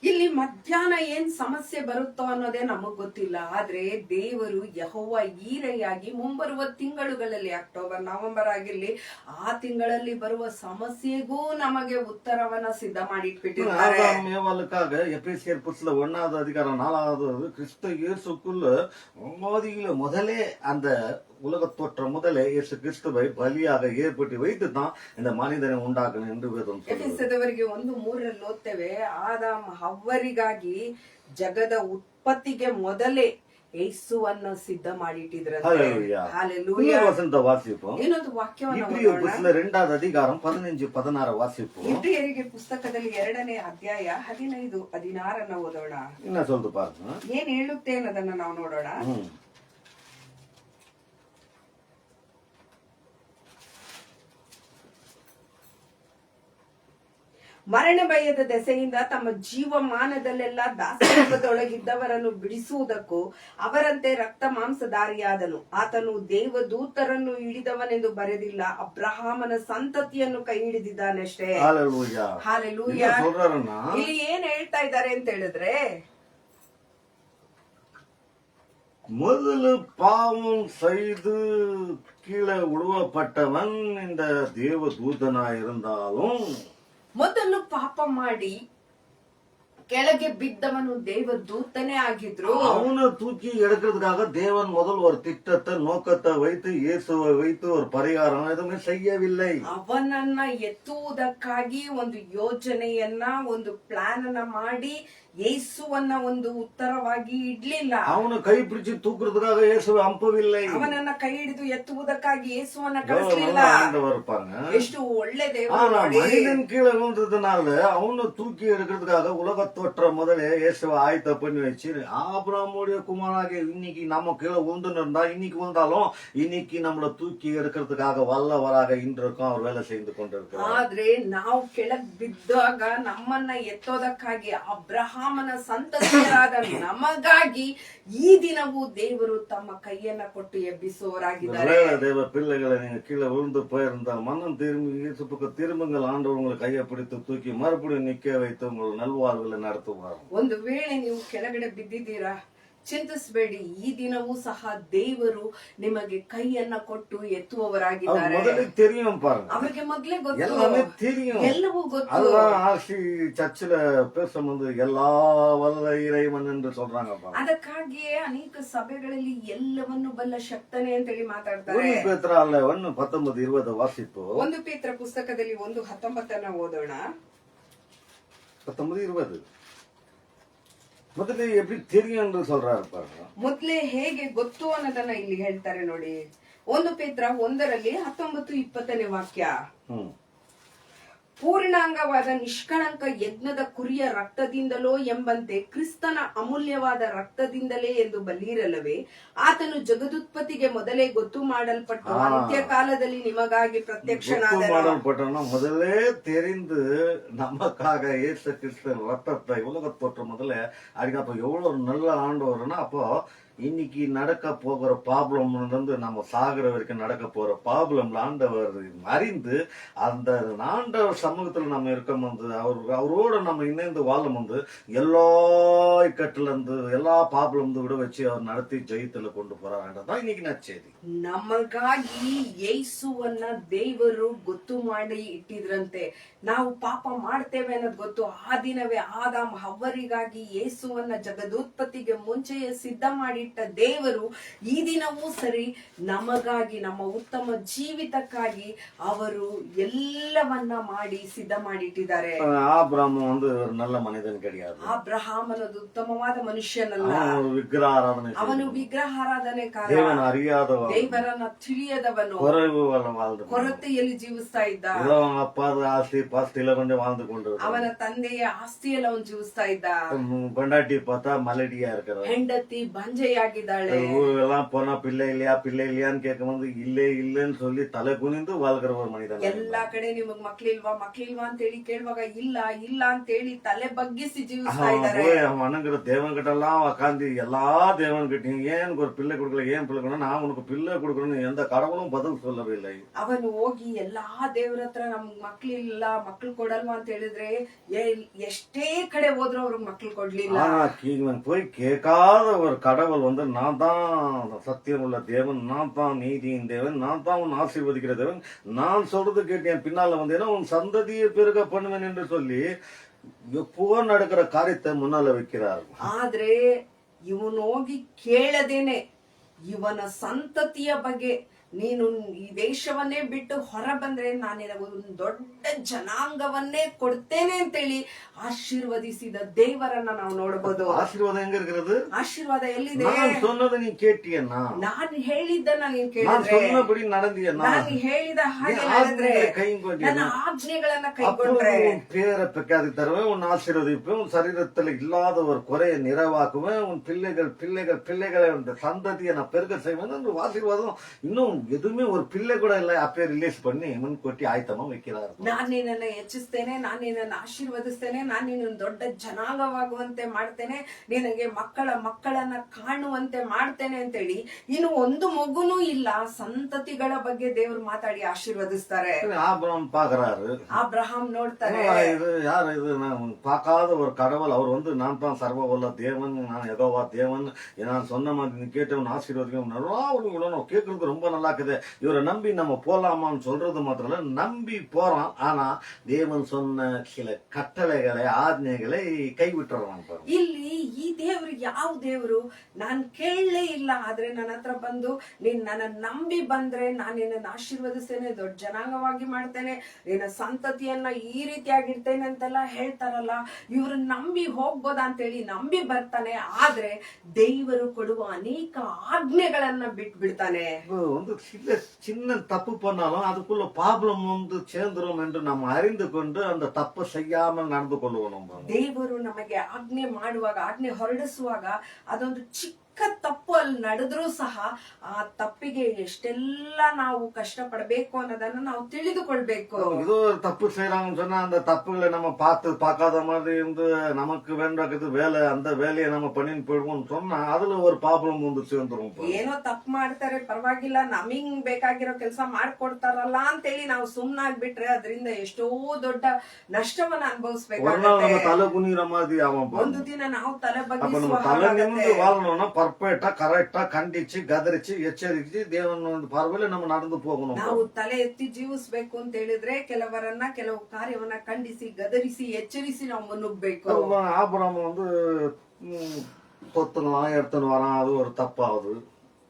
A: ಇಲ್ಲಿ ಮಧ್ಯಾಹ್ನ ಏನ್ ಸಮಸ್ಯೆ ಬರುತ್ತೋ ಅನ್ನೋದೇ ನಮಗ್ ಗೊತ್ತಿಲ್ಲ. ಆದ್ರೆ ದೇವರು ಯೆಹೋವ ಈರೆಯಾಗಿ ಮುಂಬರುವ ತಿಂಗಳುಗಳಲ್ಲಿ ಅಕ್ಟೋಬರ್ ನವೆಂಬರ್ ಆಗಿರ್ಲಿ ಆ ತಿಂಗಳಲ್ಲಿ ಬರುವ ಸಮಸ್ಯೆಗೂ ನಮಗೆ ಉತ್ತರವನ್ನ ಸಿದ್ಧ ಮಾಡಿಟ್ಬಿಟ್ಟಿದ್ದಾರೆ.
B: ஆதாம் ஏவாளுக்காக எபேசியர் புத்தகத்துல 1வது அதிகாரம் 4வது கிறிஸ்து இயேசுக்குள்ள ஆதியில முதலே அந்த உலக தோற்றம் முதலே இயேசு கிறிஸ்துவை பலியாக ஏற்பட்டு வைத்து தான் இந்த மனிதனை உண்டாக்கணும் என்று வேதம் சொல்லுது.
A: ಎಫೆಸದವರಿಗೆ 1:3 ಓದ್ತೇವೆ, ಆದಾಮ್ ಹವ್ವರಿಗಾಗಿ ಜಗದ ಉತ್ಪತ್ತಿಗೆ ಮೊದಲೇ ಯೇಸುವನ್ನು ಸಿದ್ಧ ಮಾಡಿಟ್ಟಿದ್ರಂತೆ.
B: ஹல்லேலூயா.
A: ಹಾಲೆಲೂಯಾ.
B: இன்னொரு வசனத்தை வாசிப்போம்.
A: ಇನ್ನೊಂದು ವಾಕ್ಯವನ್ನು
B: இப்ரியர் புத்தகத்துல 2வது அதிகாரம் 15, 16 வாசிப்போம்.
A: ಇಬ್ರಿಯರಿಗೆ ಪುಸ್ತಕದಲ್ಲಿ 2ನೇ ಅಧ್ಯಾಯ 15, 16 ಓದೋಣ.
B: என்ன சொல்லுது பாருங்க.
A: ಏನ್ ಹೇಳುತ್ತೆ ಅನ್ನೋದನ್ನ ನಾವು ನೋಡೋಣ. ಮರಣ ಭಯದ ದೆಸೆಯಿಂದ ತಮ್ಮ ಜೀವಮಾನದಲ್ಲೆಲ್ಲ ದಾಸತ್ವದೊಳಗಿದ್ದವರನ್ನು ಬಿಡಿಸುವುದಕ್ಕೂ ಅವರಂತೆ ರಕ್ತ ಮಾಂಸಧಾರಿಯಾದನು. ಆತನು ದೇವದೂತರನ್ನು ಹಿಡಿದವನೆಂದು ಬರೆದಿಲ್ಲ, ಅಬ್ರಹಾಮನ ಸಂತತಿಯನ್ನು ಕೈ ಹಿಡಿದಿದ್ದಾನಷ್ಟೇ.
B: ஹல்லேலூயா.
A: ಹಾಲೆಲೂಯಾ.
B: என்ன சொல்றாருன்னா,
A: ಇಲ್ಲಿ ಏನ್ ಹೇಳ್ತಾ ಇದ್ದಾರೆ ಅಂತ ಹೇಳಿದ್ರೆ,
B: முதல்ல பாவம் செய்து கீழே உழுவப்பட்டவன் இந்த தேவ தூதனா இருந்தாலும்
A: ಮೊದಲು ಪಾಪ ಮಾಡಿ ಕೆಳಗೆ ಬಿದ್ದವನು ದೇವ ದೂತನೇ ಆಗಿದ್ರು.
B: அவனை தூக்கி எடுக்கிறதுக்காக தேவன் முதல் ஒரு திட்டத்தை நோக்கத்தை வைத்து இயேசுவை வைத்து ஒரு பரிகாரம் எதுவுமே செய்யவில்லை.
A: ಅವನನ್ನ ಎತ್ತುವುದಕ್ಕಾಗಿ ಒಂದು ಯೋಜನೆಯನ್ನ ಒಂದು ಪ್ಲಾನ್ ಅನ್ನ ಮಾಡಿ ಯೇಸುವನ್ನ ಒಂದು ಉತ್ತರವಾಗಿ ಇಡ್ಲಿಲ್ಲ.
B: அவனை கைப்பிடிச்சு தூக்குறதுக்காக இயேசுவை அனுப்பவில்லை.
A: ಅವನನ್ನ ಕೈ ಹಿಡಿದು ಎತ್ತುವುದಕ್ಕಾಗಿ ಯೇಸುವನ್ನ ಕಳಿಸಲಿಲ್ಲ.
B: ஆண்டவர் இருப்பாங்க.
A: ಎಷ್ಟು ಒಳ್ಳೆ ದೇವರು
B: ஆனா
A: ನೋಡಿ.
B: மனிதன் கீழே விழுந்ததுனால அவனை தூக்கி எடுக்கிறதுக்காக உலக தோற்ற முதலே இயேசுவை ஆயத்த பண்ணி வச்சு ஆபிரகாமுடைய குமாராக இன்னைக்கு நம்ம கீழே விழுந்துன்னு இருந்தா இன்னைக்கு விழுந்தாலும் இன்னைக்கு நம்மள தூக்கி எடுக்கிறதுக்காக வல்லவராக இன்றைக்கும் அவர் வேலை செய்து கொண்டிருக்கிறார்.
A: ಆದ್ರೆ ನಾವು ಕೆಳಗ್ ಬಿದ್ದಾಗ ನಮ್ಮನ್ನ ಎತ್ತೋದಕ್ಕಾಗಿ ಅಬ್ರಹಾಮನ ಸಂತತಿಯರಾದ ನಮಗಾಗಿ ಈ ದಿನವೂ ದೇವರು ತಮ್ಮ ಕೈಯನ್ನ ಕೊಟ್ಟು ಎಬ್ಬಿಸುವವರಾಗಿದ್ದಾರೆ.
B: தேவ பிள்ளைகளை நீங்க கீழே விழுந்து போயிருந்தால் மனம் திரும்பி இயேசுவுக்கு திரும்புங்கள். ஆண்டவர் உங்களை கையை பிடித்து தூக்கி மறுபடியும் நிக்க வைத்து உங்கள் நல்வாழ்வுகளை நடத்துவார்.
A: ಒಂದು ವೇಳೆ ನೀವು ಕೆಳಗಡೆ ಬಿದ್ದಿದ್ದೀರಾ, ಚಿಂತಿಸಬೇಡಿ. ಈ ದಿನವೂ ಸಹ ದೇವರು ನಿಮಗೆ ಕೈಯನ್ನ ಕೊಟ್ಟು ಎತ್ತುವವರಾಗಿದ್ದಾರೆ.
B: முதல்ல தெரியும் பாருங்க,
A: ಅವರಿಗೆ ಮೊದಲೇ ಗೊತ್ತು,
B: எல்லாமே தெரியும்,
A: ಎಲ್ಲವೂ ಗೊತ್ತು.
B: அதுதான் ஆர்சி சர்ச்சில் பேசும்போது எல்லா வல்ல இறைவன் என்று சொல்றாங்க.
A: ಅದಕ್ಕಾಗಿಯೇ ಅನೇಕ ಸಭೆಗಳಲ್ಲಿ ಎಲ್ಲವನ್ನು ಬಲ್ಲ ಶಕ್ತನೇ ಅಂತೇಳಿ ಮಾತಾಡ್ತಾರೆ.
B: 1 ಪೇತ್ರ 1:19-20 ವಾಸಿತ್ತು.
A: 1 ಪೇತ್ರ ಪುಸ್ತಕದಲ್ಲಿ 1:19 ಓದೋಣ.
B: 19-20 முதல்ல எப்படி தெரியும் என்று சொல்றாரு பாருங்க.
A: ಮೊದ್ಲೇ ಹೇಗೆ ಗೊತ್ತು ಅನ್ನೋದನ್ನ ಇಲ್ಲಿ ಹೇಳ್ತಾರೆ ನೋಡಿ. 1 ಪೇತ್ರ 1:19-20 ವಾಕ್ಯ. ಪೂರ್ಣಾಂಗವಾದ ನಿಷ್ಕಳಂಕ ಯಜ್ಞದ ಕುರಿಯ ರಕ್ತದಿಂದಲೋ ಎಂಬಂತೆ ಕ್ರಿಸ್ತನ ಅಮೂಲ್ಯವಾದ ರಕ್ತದಿಂದಲೇ ಎಂದು ಬಲ್ಲಿರಲ್ಲವೇ? ಆತನು ಜಗದುತ್ಪತ್ತಿಗೆ ಮೊದಲೇ ಗೊತ್ತು ಮಾಡಲ್ಪಟ್ಟು ಅಂತ್ಯ ಕಾಲದಲ್ಲಿ ನಿಮಗಾಗಿ
B: ಪ್ರತ್ಯಕ್ಷನಾದನು. ಮೊದಲೇ தெரிந்து நமக்காக இயேசு கிறிஸ்துவின் ரத்தத்தை உலக தோற்றம் முதல்ல அதுக்கப்புறம் எவ்வளவு நல்ல ஆண்டவர்னா, அப்போ இன்னைக்கு நடக்க போகிற ப்ராப்ளம் வந்து நம்ம சாகிற வரைக்கும் நடக்க போற ப்ராப்ளம்ல ஆண்டவர் அறிந்து அந்த ஆண்டவர் சமூகத்துல நம்ம இருக்கும் வந்து அவரோட நம்ம இணைந்து வாழும் வந்து எல்லா இக்கட்டுல இருந்து எல்லா ப்ராப்ளம் விட வச்சு அவர் நடத்தி ஜெயத்துல கொண்டு போறாருன்றதான் இன்னைக்கு நச்சேதி.
A: ನಮಗಾಗಿ ಯೇಸುವನ್ನ ದೇವರು ಗೊತ್ತು ಮಾಡಿ ಇಟ್ಟಿದ್ರಂತೆ. ನಾವು ಪಾಪ ಮಾಡ್ತೇವೆ ಅನ್ನೋದು ಗೊತ್ತು. ಆ ದಿನವೇ ಆದಾಮ್ ಹವ್ವರಿಗಾಗಿ ಯೇಸುವನ್ನ ಜಗದೋತ್ಪತ್ತಿಗೆ ಮುಂಚೆಯೇ ಸಿದ್ಧ ಮಾಡಿಟ್ಟ ದೇವರು ಈ ದಿನವೂ ಸರಿ ನಮಗಾಗಿ, ನಮ್ಮ ಉತ್ತಮ ಜೀವಿತಕ್ಕಾಗಿ ಅವರು ಎಲ್ಲವನ್ನ ಮಾಡಿ ಸಿದ್ಧ ಮಾಡಿಟ್ಟಿದ್ದಾರೆ.
B: ஆபிரகாம் வந்து ஒரு நல்ல மனிதன் கிடையாது.
A: ಅಬ್ರಹಾಮ್ ಅನ್ನೋದು ಉತ್ತಮವಾದ ಮನುಷ್ಯನಲ್ಲ.
B: விக்கிரகாராதனை,
A: ಅವನು ವಿಗ್ರಹಾರಾಧನೆಕಾರ,
B: தேவன் அறியாதவன்,
A: ದೇವರನ್ನ ತಿಳಿಯದವನು, ಕೊರತೆಯಲ್ಲಿ ಜೀವಿಸ್ತಾ ಇದ್ದ,
B: ಅಪ್ಪಾದ ಆಸ್ತಿ ಪಾಸ್ತಿಲ ಕೊಂಡೆ வாழ்ந்து கொண்டு
A: ಅವನ ತಂದೆಯ ಆಸ್ತಿಯಲ್ಲಿ ಅವನು ಜೀವಿಸ್ತಾ ಇದ್ದ.
B: பொண்டாட்டி பார்த்தா மலடியா இருக்கிறார்,
A: ಹೆಂಡತಿ ಬಂಜೆಯಾಗಿದ್ದಾಳೆ.
B: எல்லாம் போனா பிள்ளை இல்லையான்னு கேட்கும்போது இல்லே இல்லன்னு சொல்லி தலை குனிந்து வாழ்கிற ஒரு மனிதன்.
A: ಎಲ್ಲಾ ಕಡೆ ನಿಮಗ್ ಮಕ್ಳಿಲ್ವಾ ಅಂತ ಹೇಳಿ ಕೇಳುವಾಗ ಇಲ್ಲ ಅಂತ ಹೇಳಿ ತಲೆ ಬಗ್ಗಿಸಿ ಜೀವಿಸ್ತಾ ಇದ್ದಾರೆ.
B: வணங்குற தேவன் கிட்ட எல்லாம் உக்காந்து எல்லா தேவன் கிட்டையும் ஏன் ஒரு பிள்ளை கொடுக்கல, ஏன் பிள்ளை கொடுக்கணும், நான் உனக்கு பிள்ளை கொடுக்கணும்னு எந்த கடவுளும் பதில் சொல்லவில்லை.
A: ಅವನು ಹೋಗಿ ಎಲ್ಲಾ ದೇವರ ಹತ್ರ ನಮ್ಗ್ ಮಕ್ಳಿಲ್ಲ, ಮಕ್ಳು ಕೊಡಲ್ವಾ ಅಂತ ಹೇಳಿದ್ರೆ ಎಷ್ಟೇ ಕಡೆ ಹೋದ್ರು ಅವ್ರಿಗೆ ಮಕ್ಳು ಕೊಡ್ಲಿಲ್ಲ.
B: போய் கேட்காத ஒரு கடவுள் வந்து நான் தான் சத்தியம் உள்ள தேவன், நான் தான் நீதியின் தேவன், நான் தான் உன் ஆசீர்வதிக்கிற தேவன், நான் சொல்றது கேட்டு என் பின்னால வந்தேன்னா உன் சந்ததியை பெருக பண்ணுவேன் என்று சொல்லி எப்போ நடக்கிற ಕಾರ್ಯத்தை ಮುನ್ನಾಲ வைக்கிறார்.
A: ಆದ್ರೆ ಇವನು ಹೋಗಿ ಕೇಳದೇನೆ ಇವನ ಸಂತತಿಯ ಬಗ್ಗೆ ನೀನು ಈ ದೇಶವನ್ನೇ ಬಿಟ್ಟು ಹೊರ ಬಂದ್ರೆ ನಾನು ಒಂದು ದೊಡ್ಡ ಜನಾಂಗವನ್ನೇ ಕೊಡ್ತೇನೆ ಅಂತೇಳಿ ಆಶೀರ್ವದಿಸಿದ ದೇವರನ್ನ ನಾವು ನೋಡಬಹುದು.
B: ಆಶೀರ್ವಾದ ಹೆಂಗ ಇರುತ್ತದೆ?
A: ಆಶೀರ್ವಾದ ಎಲ್ಲಿದೆ?
B: சொன்னதை நீ கேட்டியன்னா,
A: ನಾನು ಹೇಳಿದ್ದನ್ನ ನೀನ್ ಕೇಳಿದ್ರೆ,
B: சொன்னபடி நடந்தியன்னா,
A: ನಾನು ಹೇಳಿದ ಹಾಗೆ ನಡೆದ್ರೆ, ನನ್ನ ಆಜ್ಞೆಗಳನ್ನ ಕೈಗೊಂಡ್ರೆ
B: பேரை பெக்காதி தருவேன், உன் ஆசீர்வதிப்பேன், உன் சரீரத்தில் இல்லாத ஒரு குறையை நிறைவாக்குவேன், உன் பிள்ளைகளை சந்ததியை நான் பெருக செய்வேன். ஆசீர்வாதம் இன்னும் எதுவுமே ஒரு பிள்ளை கூட இல்ல அப்பே ரிலீஸ் பண்ணி முன் கொட்டி ಆಯ್ತಮ್ಮ வைக்கிறார்.
A: ನಾನು ನಿನ್ನನ್ನು ಹೆಚ್ಚಿಸ್ತೇನೆ, ನಾನು ನಿನ್ನನ್ನು ಆಶೀರ್ವದಿಸ್ತೇನೆ, ನಾನು ನಿನ್ನನ್ನು ದೊಡ್ಡ ಜನಾಂಗವಾಗುವಂತೆ ಮಾಡ್ತೇನೆ, ನಿನಗೆ ಮಕ್ಕಳನ್ನ ಕಾಣುವಂತೆ ಮಾಡ್ತೇನೆ ಅಂತೇಳಿ ಇನ್ನು ಒಂದು ಮಗುನೂ ಇಲ್ಲ, ಸಂತತಿಗಳ ಬಗ್ಗೆ ದೇವರು ಮಾತಾಡಿ ಆಶೀರ್ವದಿಸ್ತಾರೆ.
B: ஆபிரகாம் பாக்குறாரு,
A: ஆபிரகாம் ನೋಡ್ತಾರೆ,
B: இது யார் இது, நான் பார்க்காத ஒரு கடவுள், அவர் வந்து நான் தான் சர்வ வல்ல தேவன், நான் யெகோவா தேவன், நான் சொன்ன மாதிரி நீ கேட்டவன் ஆசீர்வதிக்கணும் கேட்கறதுக்கு ரொம்ப நல்லா பாக்குது. இவரை நம்பி நம்ம போலாமான்னு சொல்றது மாத்திரம் இல்ல, நம்பி போறோம். ஆனா தேவன் சொன்ன சில கட்டளைகளை ಆಜ್ಞೆகளை ಕೈಬಿಟ್ಟறான் பாருங்க.
A: ಇಲ್ಲಿ ಈ ದೇವರು ಯಾವ ದೇವರು ನಾನ್ ಕೇಳಲೇ ಇಲ್ಲ, ಆದ್ರೆ ನನ್ನ ಹತ್ರ ಬಂದು ನೀನ್ ನನ್ನ ನಂಬಿ ಬಂದ್ರೆ ನಾನು ನಿನ್ನ ಆಶೀರ್ವದಿಸ್ತೇನೆ, ದೊಡ್ಡ ಜನಾಂಗವಾಗಿ ಮಾಡ್ತೇನೆ, ನಿನ್ನ ಸಂತತಿಯನ್ನ ಈ ರೀತಿಯಾಗಿರ್ತೇನೆ ಅಂತೆಲ್ಲ ಹೇಳ್ತಾರಲ್ಲ, ಇವ್ರು ನಂಬಿ ಹೋಗ್ಬೋದಾ ಅಂತೇಳಿ ನಂಬಿ ಬರ್ತಾನೆ. ಆದ್ರೆ ದೇವರು ಕೊಡುವ ಅನೇಕ ಆಜ್ಞೆಗಳನ್ನ ಬಿಟ್ಬಿಡ್ತಾನೆ.
B: ಒಂದು சின்ன தப்பு பண்ணாலும் அதுக்குள்ள ப்ராப்ளம் வந்து சேர்ந்துரும் என்று நம்ம அறிந்து கொண்டு அந்த தப்பு செய்யாமல் நடந்து கொள்வோம்.
A: ದೇವರು ನಮಗೆ ಆಜ್ಞೆ ಮಾಡುವಾಗ, ಆಜ್ಞೆ ಹೊರಡಿಸುವಾಗ ಅದೊಂದು ಚಿಕ್ಕ ತಪ್ಪು ಅಲ್ಲಿ ನಡೆದ್ರೂ ಸಹ ಆ ತಪ್ಪಿಗೆ ಎಷ್ಟೆಲ್ಲ ನಾವು ಕಷ್ಟ ಪಡಬೇಕು ಅನ್ನೋದನ್ನ ನಾವು ತಿಳಿದುಕೊಳ್ಬೇಕು.
B: இது ஒரு தப்பு செய்யறாங்கன்னு சொன்னா அந்த தப்புகளை நம்ம பார்க்காத மாதிரி இருந்து நமக்கு வேண்டது வேலை, அந்த வேலையை நம்ம பண்ணின்னு போயிடுவோம்னு சொன்னா அதுல ஒரு ப்ராಬ್ಲಮ್ ಒಂದು சேர்ந்துரும்.
A: ಏನೋ ತಪ್ಪು ಮಾಡ್ತಾರೆ ಪರವಾಗಿಲ್ಲ, ನಮಿಗ್ ಬೇಕಾಗಿರೋ ಕೆಲಸ ಮಾಡ್ಕೊಡ್ತಾರಲ್ಲ ಅಂತೇಳಿ ನಾವು ಸುಮ್ನಾಗ್ಬಿಟ್ರೆ ಅದರಿಂದ ಎಷ್ಟೋ ದೊಡ್ಡ ನಷ್ಟವನ್ನ ಅನುಭವಿಸ್ಬೇಕಾಗುತ್ತೆ.
B: ತಲೆ ಕುಣಿರೋ மாதிரி ಆகும்.
A: ಒಂದು ದಿನ ನಾವು ತಲೆ
B: ತಲೆ ನಿಮ್ದು வாழணும்னா பர்ஃபெக்ட்டா கரெக்ட்டா கண்டிச்சு கதறிச்சு ಎಚ್ಚರಿಸಿ ದೇವನ ಒಂದು ಪಾರ್ವಲೆ ನಮ್ಮ ನಡೆದು ಹೋಗೋಣ.
A: ನಾವು ತಲೆ ಎತ್ತಿ ಜೀವಿಸಬೇಕು ಅಂತ ಹೇಳಿದ್ರೆ ಕೆಲವು ಕಾರ್ಯವನ್ನ ಖಂಡಿಸಿ ಗದರಿಸಿ ಎಚ್ಚರಿಸಿ ನಾವು ಮುನ್ನುಗ್ಬೇಕು.
B: ஆபிரகாம் வந்து கொத்தன எடுத்துன்னு வரான், அது ஒரு தப்பாவது.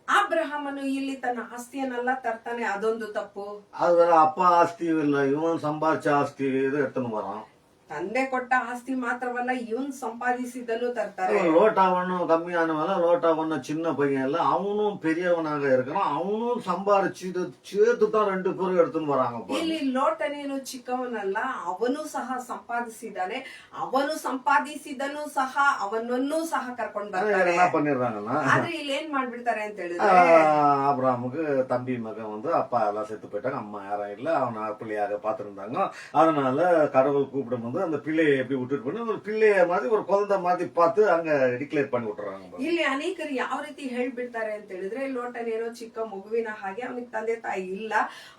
A: ಅಬ್ರಹಾಮನು ಇಲ್ಲಿ ತನ್ನ ಆಸ್ತಿಯನ್ನೆಲ್ಲ ತರ್ತಾನೆ, ಅದೊಂದು ತಪ್ಪು.
B: அது ಅಪ್ಪ ಆಸ್ತಿ ಇಲ್ಲ, ಇವನ್ ಸಂಪಾದಿಸ ಆಸ್ತಿ ಇದು எடுத்துன்னு வரான்.
A: ತಂದೆ ಕೊಟ್ಟ ಆಸ್ತಿ ಮಾತ್ರವಲ್ಲ, ಇವನ್ ಸಂಪಾದಿಸಿದನ್ನು ತರ್ತಾರೆ.
B: லோட்டாவனும் கம்மியானவன, லோட்டாவன சின்ன பையன் இல்ல, அவனும் பெரியவனாக இருக்கிறான், அவனும் சம்பாரிச்சு சேர்த்து தான் 2 பேரும் எடுத்துன்னு வராங்க.
A: ಇಲ್ಲಿ ಲೋಟನೇನು ಚಿಕ್ಕವನಲ್ಲ, ಅವನು ಸಹ ಸಂಪಾದಿಸಿದ್ದಾನೆ, ಅವನು ಸಂಪಾದಿಸಿದನು ಸಹ ಅವನನ್ನು ಸಹ ಕರ್ಕೊಂಡು ಬರ್ತಾರೆ.
B: என்ன பண்ணிடுறாங்கன்னா,
A: ಆದ್ರೆ ಇಲ್ಲಿ ಏನ್ ಮಾಡ್ಬಿಡ್ತಾರೆ ಅಂತ ಹೇಳಿದ್ರೆ,
B: ஆபிரகாமுக்கு தம்பி மகன் வந்து அப்பா எல்லாம் செத்து போயிட்டாங்க, அம்மா யாரும் இல்ல, அவனை பிள்ளையாக பார்த்திருந்தாங்க. அதனால கடவுள் கூப்பிடும் போது அந்த பிள்ளையை எப்படி விட்டுட்டு பண்ணி ஒரு பிள்ளைய மாதிரி ஒரு குழந்தை மாதிரி பார்த்து அங்க டிக்ளேர் பண்ணி விட்டுறாங்க.
A: ಇಲ್ಲಿ ಅನೇಕರು ಯಾವ ರೀತಿ ಹೇಳ್ಬಿಡ್ತಾರೆ ಅಂತ ಹೇಳಿದ್ರೆ, ಲೋಟನೇನೋ ಚಿಕ್ಕ ಮಗುವಿನ ಹಾಗೆ, ಅವನಿಗೆ ತಂದೆ ತಾಯಿ ಇಲ್ಲ,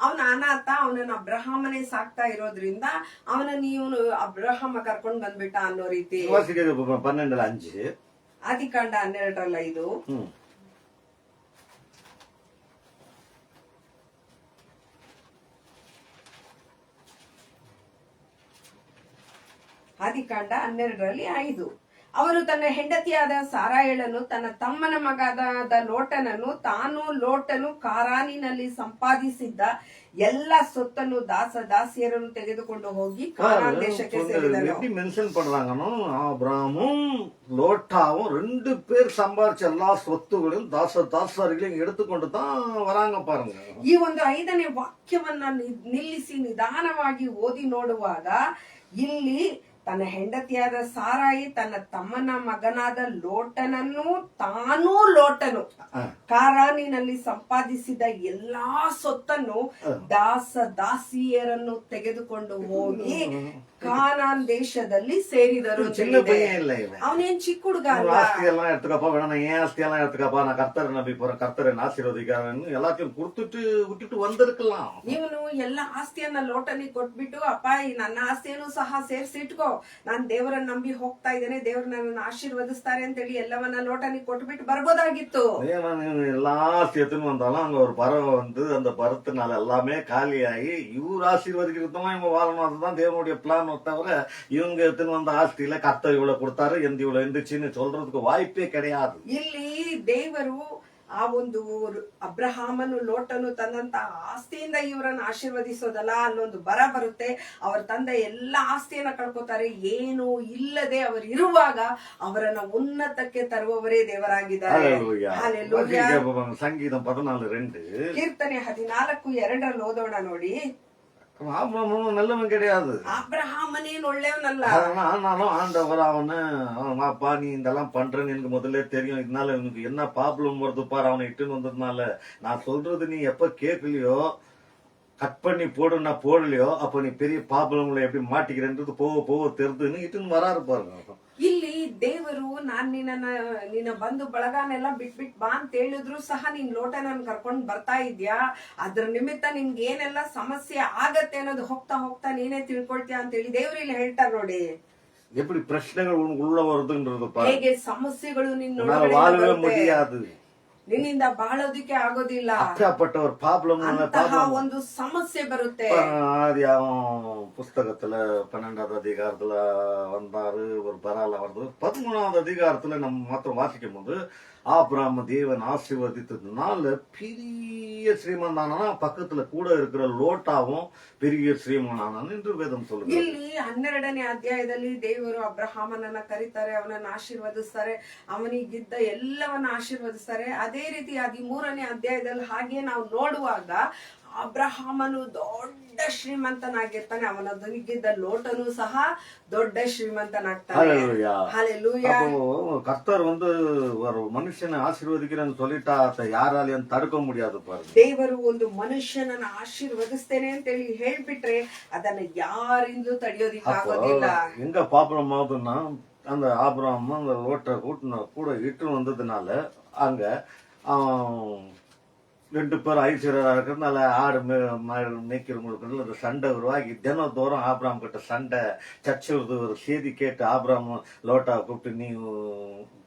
A: ಅವನ ಅನಾಥ, ಅವನನ್ನ ಅಬ್ರಹಾಮನೇ ಸಾಕ್ತಾ ಇರೋದ್ರಿಂದ ಅವನನ್ನ ಇವನು ಅಬ್ರಹಾಮ ಕರ್ಕೊಂಡ್ ಬಂದ್ಬಿಟ್ಟ ಅನ್ನೋ ರೀತಿ.
B: 12:5
A: ಆದಿಕಾಂಡ 12:5. ಆದಿಕಾಂಡ 12:5. ಅವನು ತನ್ನ ಹೆಂಡತಿಯಾದ ಸಾರಾಯಳನ್ನು, ತನ್ನ ತಮ್ಮನ ಮಗನಾದ ಲೋಟನನ್ನು, ತಾನು ಲೋಟನು ಕಾರಾನಿನಲ್ಲಿ ಸಂಪಾದಿಸಿದ್ದ ಎಲ್ಲ ಸೊತ್ತನ್ನು ದಾಸಿಯರನ್ನು ತೆಗೆದುಕೊಂಡು ಹೋಗಿ ಕಾನಾನ್ ದೇಶಕ್ಕೆ ಸೇರಿದನು.
B: எப்படி மென்ஷன் பண்றாங்கன்னா, ஆபிரகாமும் லோட்டாவும் 2 பேர் சம்பாரிச்ச எல்லா சொத்துகளையும் தாசர்களையும் எடுத்துಕೊಂಡು தான் வராங்க பாருங்க.
A: ಈ ಒಂದು 5ನೇ ವಾಕ್ಯವನ್ನ ನಿಲ್ಲಿಸಿ ನಿಧಾನವಾಗಿ ಓದಿ ನೋಡುವಾಗ, ಇಲ್ಲಿ ತನ್ನ ಹೆಂಡತಿಯಾದ ಸಾರಾಯಿ ತನ್ನ ತಮ್ಮನ ಮಗನಾದ ಲೋಟನನ್ನು, ತಾನೂ ಲೋಟನು ಕಾರಾನಿನಲ್ಲಿ ಸಂಪಾದಿಸಿದ ಎಲ್ಲಾ ಸೊತ್ತನ್ನು ದಾಸಿಯರನ್ನು ತೆಗೆದುಕೊಂಡು ಹೋಗಿ ಕಾನಾನ್ ದೇಶದಲ್ಲಿ ಸೇರಿದರು.
B: சின்ன பையன் இல்ல இவன்,
A: ಅವನೇನ್ ಚಿಕ್ಕ ಹುಡುಗ ಅಲ್ಲ.
B: ஆஸ்தி எல்லாம் எடுத்துக்கப்பா, வேணா என் ஆஸ்தி எல்லாம் எடுத்துக்கப்பா, நான் கர்த்தரை நம்பி போறேன், கர்த்தரை ஆசீர்வதிக்காரன்னு எல்லாத்தையும் கொடுத்துட்டு விட்டுட்டு வந்திருக்கலாம்.
A: ಇವನು ಎಲ್ಲ ಆಸ್ತಿಯನ್ನ ಲೋಟನಿಗೆ ಕೊಟ್ಬಿಟ್ಟು, ಅಪ್ಪ ನನ್ನ ಆಸ್ತಿಯನ್ನು ಸಹ ಸೇರಿಸಿ ಇಟ್ಕೋ, ನಾನ್ ದೇವರನ್ನ ನಂಬಿ ಹೋಗ್ತಾ ಇದ್ದೇನೆ, ದೇವ್ರ ನನ್ನ ಆಶೀರ್ವದಿಸ್ತಾರೆ ಅಂತೇಳಿ ಎಲ್ಲವನ್ನ ಲೋಟನಿಗೆ ಕೊಟ್ಬಿಟ್ಟು ಬರ್ಬೋದಾಗಿತ್ತು.
B: எல்லா ஆஸ்தியத்துன்னு வந்தாலும் அங்க ஒரு பறவை வந்து அந்த பருத்தினால எல்லாமே காலியாகி இவர் ஆசீர்வதிக்கிறதுமா இவங்க வாழணும், அதுதான் தேவனுடைய பிளான். தவிர இவங்க எடுத்துன்னு வந்த ஆஸ்தியில கர்த்தர் இவ்வளவு கொடுத்தாரு, எந்த இவ்வளவு இருந்துச்சுன்னு சொல்றதுக்கு வாய்ப்பே கிடையாது.
A: ಇಲ್ಲಿ ದೇವರು ಆ ಒಂದು ಅಬ್ರಹಾಮನು ಲೋಟನು ತಂದಂತ ಆಸ್ತಿಯಿಂದ ಇವರನ್ನು ಆಶೀರ್ವದಿಸೋದಲ್ಲ, ಅಲ್ಲೊಂದು ಬರ ಬರುತ್ತೆ. ಅವ್ರ ತಂದೆ ಎಲ್ಲಾ ಆಸ್ತಿಯನ್ನ ಕಳ್ಕೊತಾರೆ, ಏನು ಇಲ್ಲದೆ ಅವರು ಇರುವಾಗ ಅವರನ್ನ ಉನ್ನತಕ್ಕೆ ತರುವವರೇ ದೇವರಾಗಿದ್ದಾರೆ.
B: ಸಂಗೀತ 14:2,
A: ಕೀರ್ತನೆ 14:2 ಓದೋಣ ನೋಡಿ.
B: ஆபிரகாமும் நல்லவன் கிடையாது,
A: அப்ரஹாமனேன் ஒಳ್ಳೆಯವನಲ್ಲ.
B: ஆனாலும் ஆண்டவர் அவனை, அப்பா நீ இதெல்லாம் பண்றேன்னு எனக்கு முதல்ல தெரியும், இதனால எனக்கு என்ன ப்ராப்ளம் வருது பாரு, அவனை இட்டுன்னு வந்ததுனால நான் சொல்றது நீ எப்ப கேட்கலையோ, கட் பண்ணி போடு, நான் போடலையோ, அப்ப நீ பெரிய ப்ராப்ளம்ல எப்படி மாட்டிக்கிறேன்றது போக தெரிதுன்னு இட்டுன்னு வராரு பாருங்க.
A: ಇಲ್ಲಿ ದೇವರು ನಾನ್ ನಿನ್ನ ಬಂಧು ಬಳಗನೆಲ್ಲ ಬಿಟ್ಬಿಟ್ ಬಾ ಅಂತ ಹೇಳಿದ್ರು ಸಹ ನೀನ್ ಲೋಟನ ಕರ್ಕೊಂಡ್ ಬರ್ತಾ ಇದ್ಯಾ, ಅದ್ರ ನಿಮಿತ್ತ ನಿನ್ಗೆ ಏನೆಲ್ಲ ಸಮಸ್ಯೆ ಆಗತ್ತೆ ಅನ್ನೋದು ಹೋಗ್ತಾ ಹೋಗ್ತಾ ನೀನೇ ತಿಳ್ಕೊಳ್ತೀಯ ಅಂತ ಹೇಳಿ ದೇವ್ರು ಇಲ್ಲಿ ಹೇಳ್ತಾರ ನೋಡಿ.
B: எப்படி பிரச்சனைகள் உள்ள வருதுன்றது பாரு,
A: ಹೇಗೆ ಸಮಸ್ಯೆಗಳು ನಿನ್ನ
B: வாழவே முடியாது.
A: ನಿನ್ನಿಂದ ಬಾಳೋದಿಕ್ಕೆ ಆಗೋದಿಲ್ಲ.
B: அப்படியாப்பட்ட ஒரு
A: ಅಂತಹ ಒಂದು ಸಮಸ್ಯೆ ಬರುತ್ತೆ.
B: புஸ்தகத்துல 12வது அதிகாரத்துல வந்தாரு ஒரு பரால வருது. 13வது அதிகாரத்துல நம்ம மாத்திரம் வாசிக்கும் போது ஆபிரகாம் தேவன் ஆசீர்வதித்ததுனால பெரிய ஸ்ரீமந்தானா, பக்கத்துல கூட இருக்கிற லோட்டாவும் பெரிய ஸ்ரீமನಾನನು என்று வேதம் சொல்லுது.
A: ಇಲ್ಲಿ 12ನೇ ಅಧ್ಯಾಯದಲ್ಲಿ ದೇವರು ಅಬ್ರಹಾಮನನ್ನ ಕರೀತಾರೆ, ಅವನನ್ನ ಆಶೀರ್ವದಿಸ್ತಾರೆ, ಅವನಿಗಿದ್ದ ಎಲ್ಲವನ್ನ ಆಶೀರ್ವದಿಸ್ತಾರೆ. ಅದೇ ರೀತಿಯಾಗಿ 3ನೇ ಅಧ್ಯಾಯದಲ್ಲಿ ಹಾಗೆ ನಾವು ನೋಡುವಾಗ ಅಬ್ರಹಾಮನು ದೊಡ್ಡ ಶ್ರೀಮಂತನಾಗಿರ್ತಾನೆ, ಅವನೊಂದಿಗಿದ್ದ ಲೋಟನು ಸಹ ದೊಡ್ಡ ಶ್ರೀಮಂತನಾಗ್ತಾನೆ.
B: ஹல்லேலூயா. அப்போ கர்த்தர் ஒரு மனுஷனை ஆசீர்வதிக்கிறேன்னு சொல்லிட்டா அதை யாராலையும் தடுக்க முடியாது பாருங்க.
A: ದೇವರು ಒಂದು ಮನುಷ್ಯನನ್ನ ಆಶೀರ್ವದಿಸ್ತೇನೆ ಅಂತ ಹೇಳಿ ಹೇಳ್ಬಿಟ್ರೆ ಅದನ್ನ ಯಾರಿಂದಲೂ ತಡೆಯೋದಿಕ್ಕಾಗೋದಿಲ್ಲ.
B: எங்க பாப்புறம் ஆகுதுன்னா, அந்த ஆபிரகாம் அந்த லோட்டை கூட இட்டு வந்ததுனால அங்க 2 பேர் ஐஸ்வர்யா இருக்கிறதுனால ஆடு மேய்க்கிறவங்களுக்கு அந்த சண்டை உருவாகி தினந்தோறும் ஆபிரகாம் கிட்ட சண்டை சர்ச்சை ஒரு செய்தி கேட்டு ஆபிரகாம் லோட்டாவை கூப்பிட்டு நீ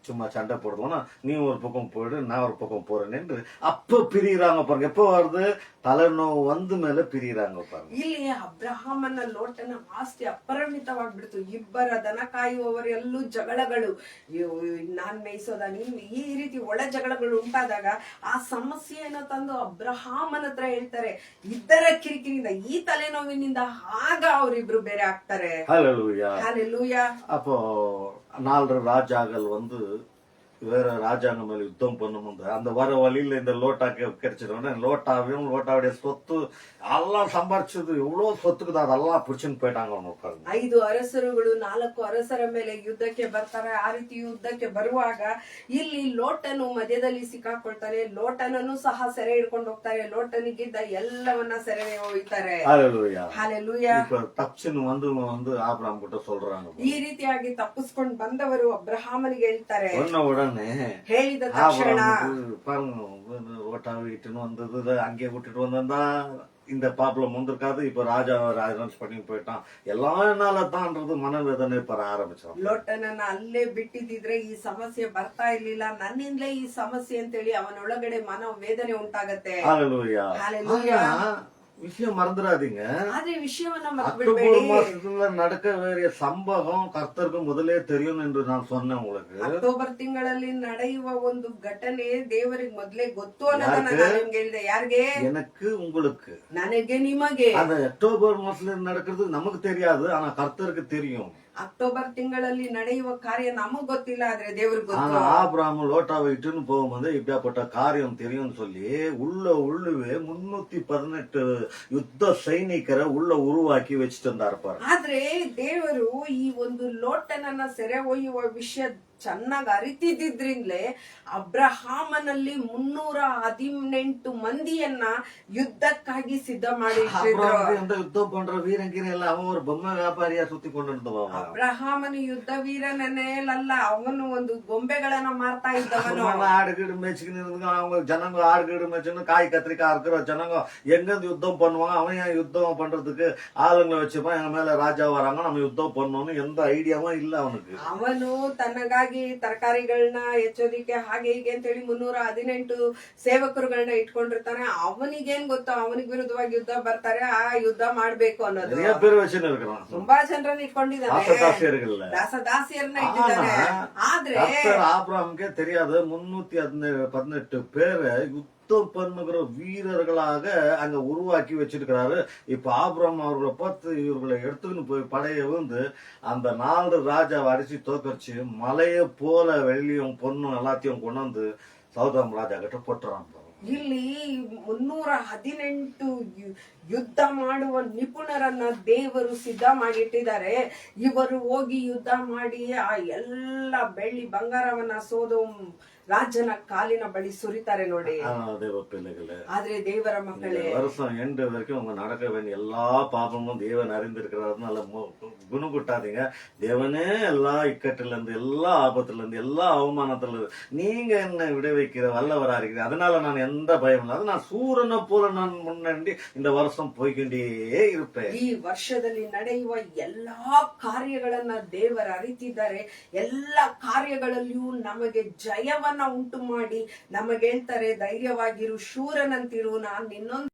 B: சும்மா சண்டை போடுவோம்னா நீ ஒரு பக்கம் போயிடு நான் ஒரு பக்கம் போறேன்னு அப்ப பிரிகிறாங்க பாருங்க. எப்போ வருது? ತಲೆನೋವು ಒಂದು ಮೇಲೆ ಪಿರಿಯರಾಂಗ ಪಾರುங்க.
A: ಇಲ್ಲಿ ಅಬ್ರಹಾಮನ ಲೋಟನ ಆಸ್ತಿ ಅಪರಿಮಿತವಾಗ್ಬಿಡ್ತು. ಇಬ್ಬರ ದನ ಕಾಯುವವರೆಲ್ಲೂ ಜಗಳಗಳು, ನಾನ್ ಮೇಯಿಸೋದ ನೀನ್, ಈ ರೀತಿ ಒಳ ಜಗಳಗಳು ಉಂಟಾದಾಗ ಆ ಸಮಸ್ಯೆಯನ್ನು ತಂದು ಅಬ್ರಹಾಮನ ಹತ್ರ ಹೇಳ್ತಾರೆ. ಇದ್ದರ ಕಿರಿಕಿರಿಯಿಂದ, ಈ ತಲೆನೋವಿನಿಂದ ಆಗ ಅವರಿಬ್ರು ಬೇರೆ ಆಗ್ತಾರೆ.
B: ஹல்லேலூயா.
A: ஹல்லேலூயா.
B: அப்போ 4 ராஜாக்கள் வேற ராஜாங்க மேல யுத்தம் பண்ணும்போது அந்த வர வழியில இந்த லோட்டாக்கு கிடைச்சிருவோம். லோட்டாவையும் லோட்டாவுடைய சொத்து எல்லாம் சம்பாரிச்சது எவ்வளவு சொத்துக்குது அதெல்லாம் புடிச்சுன்னு போயிட்டாங்க.
A: 5 ಅರಸರುಗಳು 4 ಅರಸರ ಮೇಲೆ ಯುದ್ಧಕ್ಕೆ ಬರ್ತಾರೆ. ಆ ರೀತಿ ಯುದ್ಧಕ್ಕೆ ಬರುವಾಗ ಇಲ್ಲಿ ಲೋಟನು ಮಧ್ಯದಲ್ಲಿ ಸಿಕ್ಕಾಕೊಳ್ತಾರೆ. ಲೋಟನನ್ನು ಸಹ ಸೆರೆ ಹಿಡ್ಕೊಂಡು ಹೋಗ್ತಾರೆ. ಲೋಟನಿಗಿದ್ದ ಎಲ್ಲವನ್ನ ಸೆರೆ ಒಯ್ತಾರೆ.
B: ஹல்லேலூயா. இப்ப தப்சின் ஆபிரகாம் கிட்ட சொல்றாங்க.
A: ಈ ರೀತಿಯಾಗಿ ತಪ್ಪಿಸ್ಕೊಂಡು ಬಂದವರು ಅಬ್ರಹಾಮನಿಗೆ ಹೇಳ್ತಾರೆ.
B: ಹೇಳಿದ ತಕ್ಷಣ ஓட்டாவை இட்டுன்னு வந்தது அங்கே விட்டுட்டு வந்தா இந்த ப்ராப்ளம் வந்திருக்காது. இப்ப ராஜா அரேஞ்ச் பண்ணி போயிட்டான். எல்லாம் என்னால தான்றது மனவேதனை பெற ஆரம்பிச்சோம்.
A: ಲೋಟನನ್ನ ಅಲ್ಲೇ ಬಿಟ್ಟಿದ್ರೆ ಈ ಸಮಸ್ಯೆ ಬರ್ತಾ ಇರ್ಲಿಲ್ಲ. ನನ್ನಿಂದಲೇ ಈ ಸಮಸ್ಯೆ ಅಂತೇಳಿ ಅವನೊಳಗಡೆ ಮನೋ ವೇದನೆ ಉಂಟಾಗತ್ತೆ.
B: ஹல்லேலூயா.
A: ஹல்லேலூயா.
B: விஷயம் மறந்துடாதீங்க.
A: ಆದ್ರೆ ವಿಷಯವನ್ನ
B: அக்டோபர் மாசத்துல நடக்க வேண்டிய சம்பவம் கர்த்தருக்கு முதலே தெரியும் என்று நான் சொன்னேன் உங்களுக்கு.
A: ಅಕ್ಟೋಬರ್ ತಿಂಗಳಲ್ಲಿ ನಡೆಯುವ ಒಂದು ಘಟನೆ ದೇವರಿಗೆ ಮೊದಲೇ ಗೊತ್ತು ಅನ್ನೋದನ್ನ ನಾನು ನಿಮ್ಗೆ ಹೇಳಿದೆ. ಯಾರಿಗೆ?
B: எனக்கு உங்களுக்கு.
A: ನನಗೆ ನಿಮಗೆ.
B: அந்த அக்டோபர் மாசத்துல நடக்கிறது நமக்கு தெரியாது, ஆனா கர்த்தருக்கு தெரியும்.
A: ಅಕ್ಟೋಬರ್ ತಿಂಗಳಲ್ಲಿ ನಡೆಯುವ ಕಾರ್ಯ ನಮಗ್ ಗೊತ್ತಿಲ್ಲ, ಆದ್ರೆ ದೇವ್ರಿಗೆ ಗೊತ್ತು.
B: ஆபிரகாம் லோட்டாவை இட்டுன்னு போகும்போது இப்படியாப்பட்ட காரியம் தெரியும் சொல்லி உள்ளுவே 318 ಯುದ್ಧ ಸೈನಿಕರ ಉರುವಾಕಿ ವச்சிட்டு இருந்தார் பாரு.
A: ಆದ್ರೆ ದೇವರು ಈ ಒಂದು ಲೋಟನನ್ನ ಸೆರೆ ಒಯ್ಯುವ ವಿಷಯ ಚೆನ್ನಾಗಿ ಅರಿತಿದ್ರಿಂದಲೇ ಅಬ್ರಹಾಮನಲ್ಲಿ 318 ಮಂದಿಯನ್ನ ಯುದ್ಧಕ್ಕಾಗಿ ಸಿದ್ಧ ಮಾಡಿ
B: ಯುದ್ಧ ಪண்ற வீரங்கிற எல்லாம் அவன் ஒரு பொம்மை வியாபாரியா சுத்தி கொண்டிருந்தவன்.
A: ಅಬ್ರಹಾಮನು ಯುದ್ಧ ವೀರನೇ ಅಲ್ಲ, ಅವನು ಒಂದು ಗೊಂಬೆಗಳನ್ನ ಮಾರ್ತಾ ಇದ್ದವನು.
B: ஆடுகீடு மேய்ச்சிக்கிட்டு அவங்க ஜனங்க ஆடுகீடு மேய்ச்சுன்னு காய் கத்திரிக்காய் இருக்கிற ஜனங்க எங்கிருந்து யுத்தம் பண்ணுவாங்க. அவன் ஏன் யுத்தம் பண்றதுக்கு ஆளுங்களை வச்சுப்பான். எங்க மேல ராஜா வராங்க, நம்ம யுத்தம் பண்ணணும்னு எந்த ஐடியாவும் இல்ல அவனுக்கு.
A: ಅವನು ತನ್ನಗಾಗಿ ತರಕಾರಿಗಳನ್ನ ಹೆಚ್ಚೋದಿಕ್ಕೆ ಹಾಗೆ ಹೀಗೆ ಅಂತೇಳಿ 318 ಸೇವಕರುಗಳನ್ನ ಇಟ್ಕೊಂಡಿರ್ತಾನೆ. ಅವನಿಗೇನ್ ಗೊತ್ತು, ಅವನಿಗೆ ವಿರುದ್ಧವಾಗಿ ಯುದ್ಧ ಬರ್ತಾರೆ, ಆ ಯುದ್ಧ ಮಾಡ್ಬೇಕು ಅನ್ನೋದು. ತುಂಬಾ ಜನರನ್ನ ಇಟ್ಕೊಂಡಿದ್ದಾನೆ, ದಾಸದಾಸಿಯರನ್ನ ಇಟ್ಟಿದ್ದಾನೆ. ಆದ್ರೆ
B: ஆபிரகாமுக்கே தெரியாது 318 பேரை யுத்தம் பண்ணுகிற வீரர்களாக அங்க உருவாக்கி வச்சிருக்கிறாரு. இப்ப ஆபிரகாம் அவர்களை பார்த்து இவர்களை எடுத்துக்கின்னு போய் படைய அந்த 4 ராஜாவை அடிச்சு தோக்கரிச்சு மலையை போல வெள்ளியும் பொண்ணும் எல்லாத்தையும் கொண்டு வந்து சௌதாம் ராஜா கிட்ட போட்டுறான்.
A: ಇಲ್ಲಿ 318 ಯುದ್ಧ ಮಾಡುವ ನಿಪುಣರನ್ನ ದೇವರು ಸಿದ್ಧ ಮಾಡಿಟ್ಟಿದ್ದಾರೆ. ಇವರು ಹೋಗಿ ಯುದ್ಧ ಮಾಡಿ ಆ ಎಲ್ಲ ಬೆಳ್ಳಿ ಬಂಗಾರವನ್ನ சோதோம் ராஜன காலின படி சுரிತಾರೆ ನೋಡಿ.
B: தேவ பிள்ளைகளே,
A: ஆದ್ರೆ தேவர மக்களே,
B: வருஷம் எண்டு வரைக்கும் உங்க நடக்க வேண்டிய எல்லா பாபமும் தேவன் அறிந்திருக்கிறாருனால குணகுட்டாதீங்க. தேவனே எல்லா இக்கட்டுல இருந்து, எல்லா ஆபத்துல இருந்து, எல்லா அவமானத்துல இருந்து நீங்க என்ன விடுவிக்கிற வல்லவரா இருக்கிற. அதனால நான் எந்த பயம் இல்லாத நான் சூரனை போல நான் முன்னாடி இந்த வருஷம் போய்கிட்டே இருப்பேன்.
A: ಈ ವರ್ಷದಲ್ಲಿ ನಡೆಯುವ ಎಲ್ಲಾ ಕಾರ್ಯಗಳನ್ನ ದೇವರ ಅರಿತಿದ್ದಾರೆ. ಎಲ್ಲಾ ಕಾರ್ಯಗಳಲ್ಲಿಯೂ ನಮಗೆ ಜಯವನ್ನ ಉಂಟು ಮಾಡಿ ನಮಗೆ ಹೇಳ್ತಾರೆ, ಧೈರ್ಯವಾಗಿರು, ಶೂರನಂತಿರು, ನಾನ್ ನಿನ್ನೊಂದು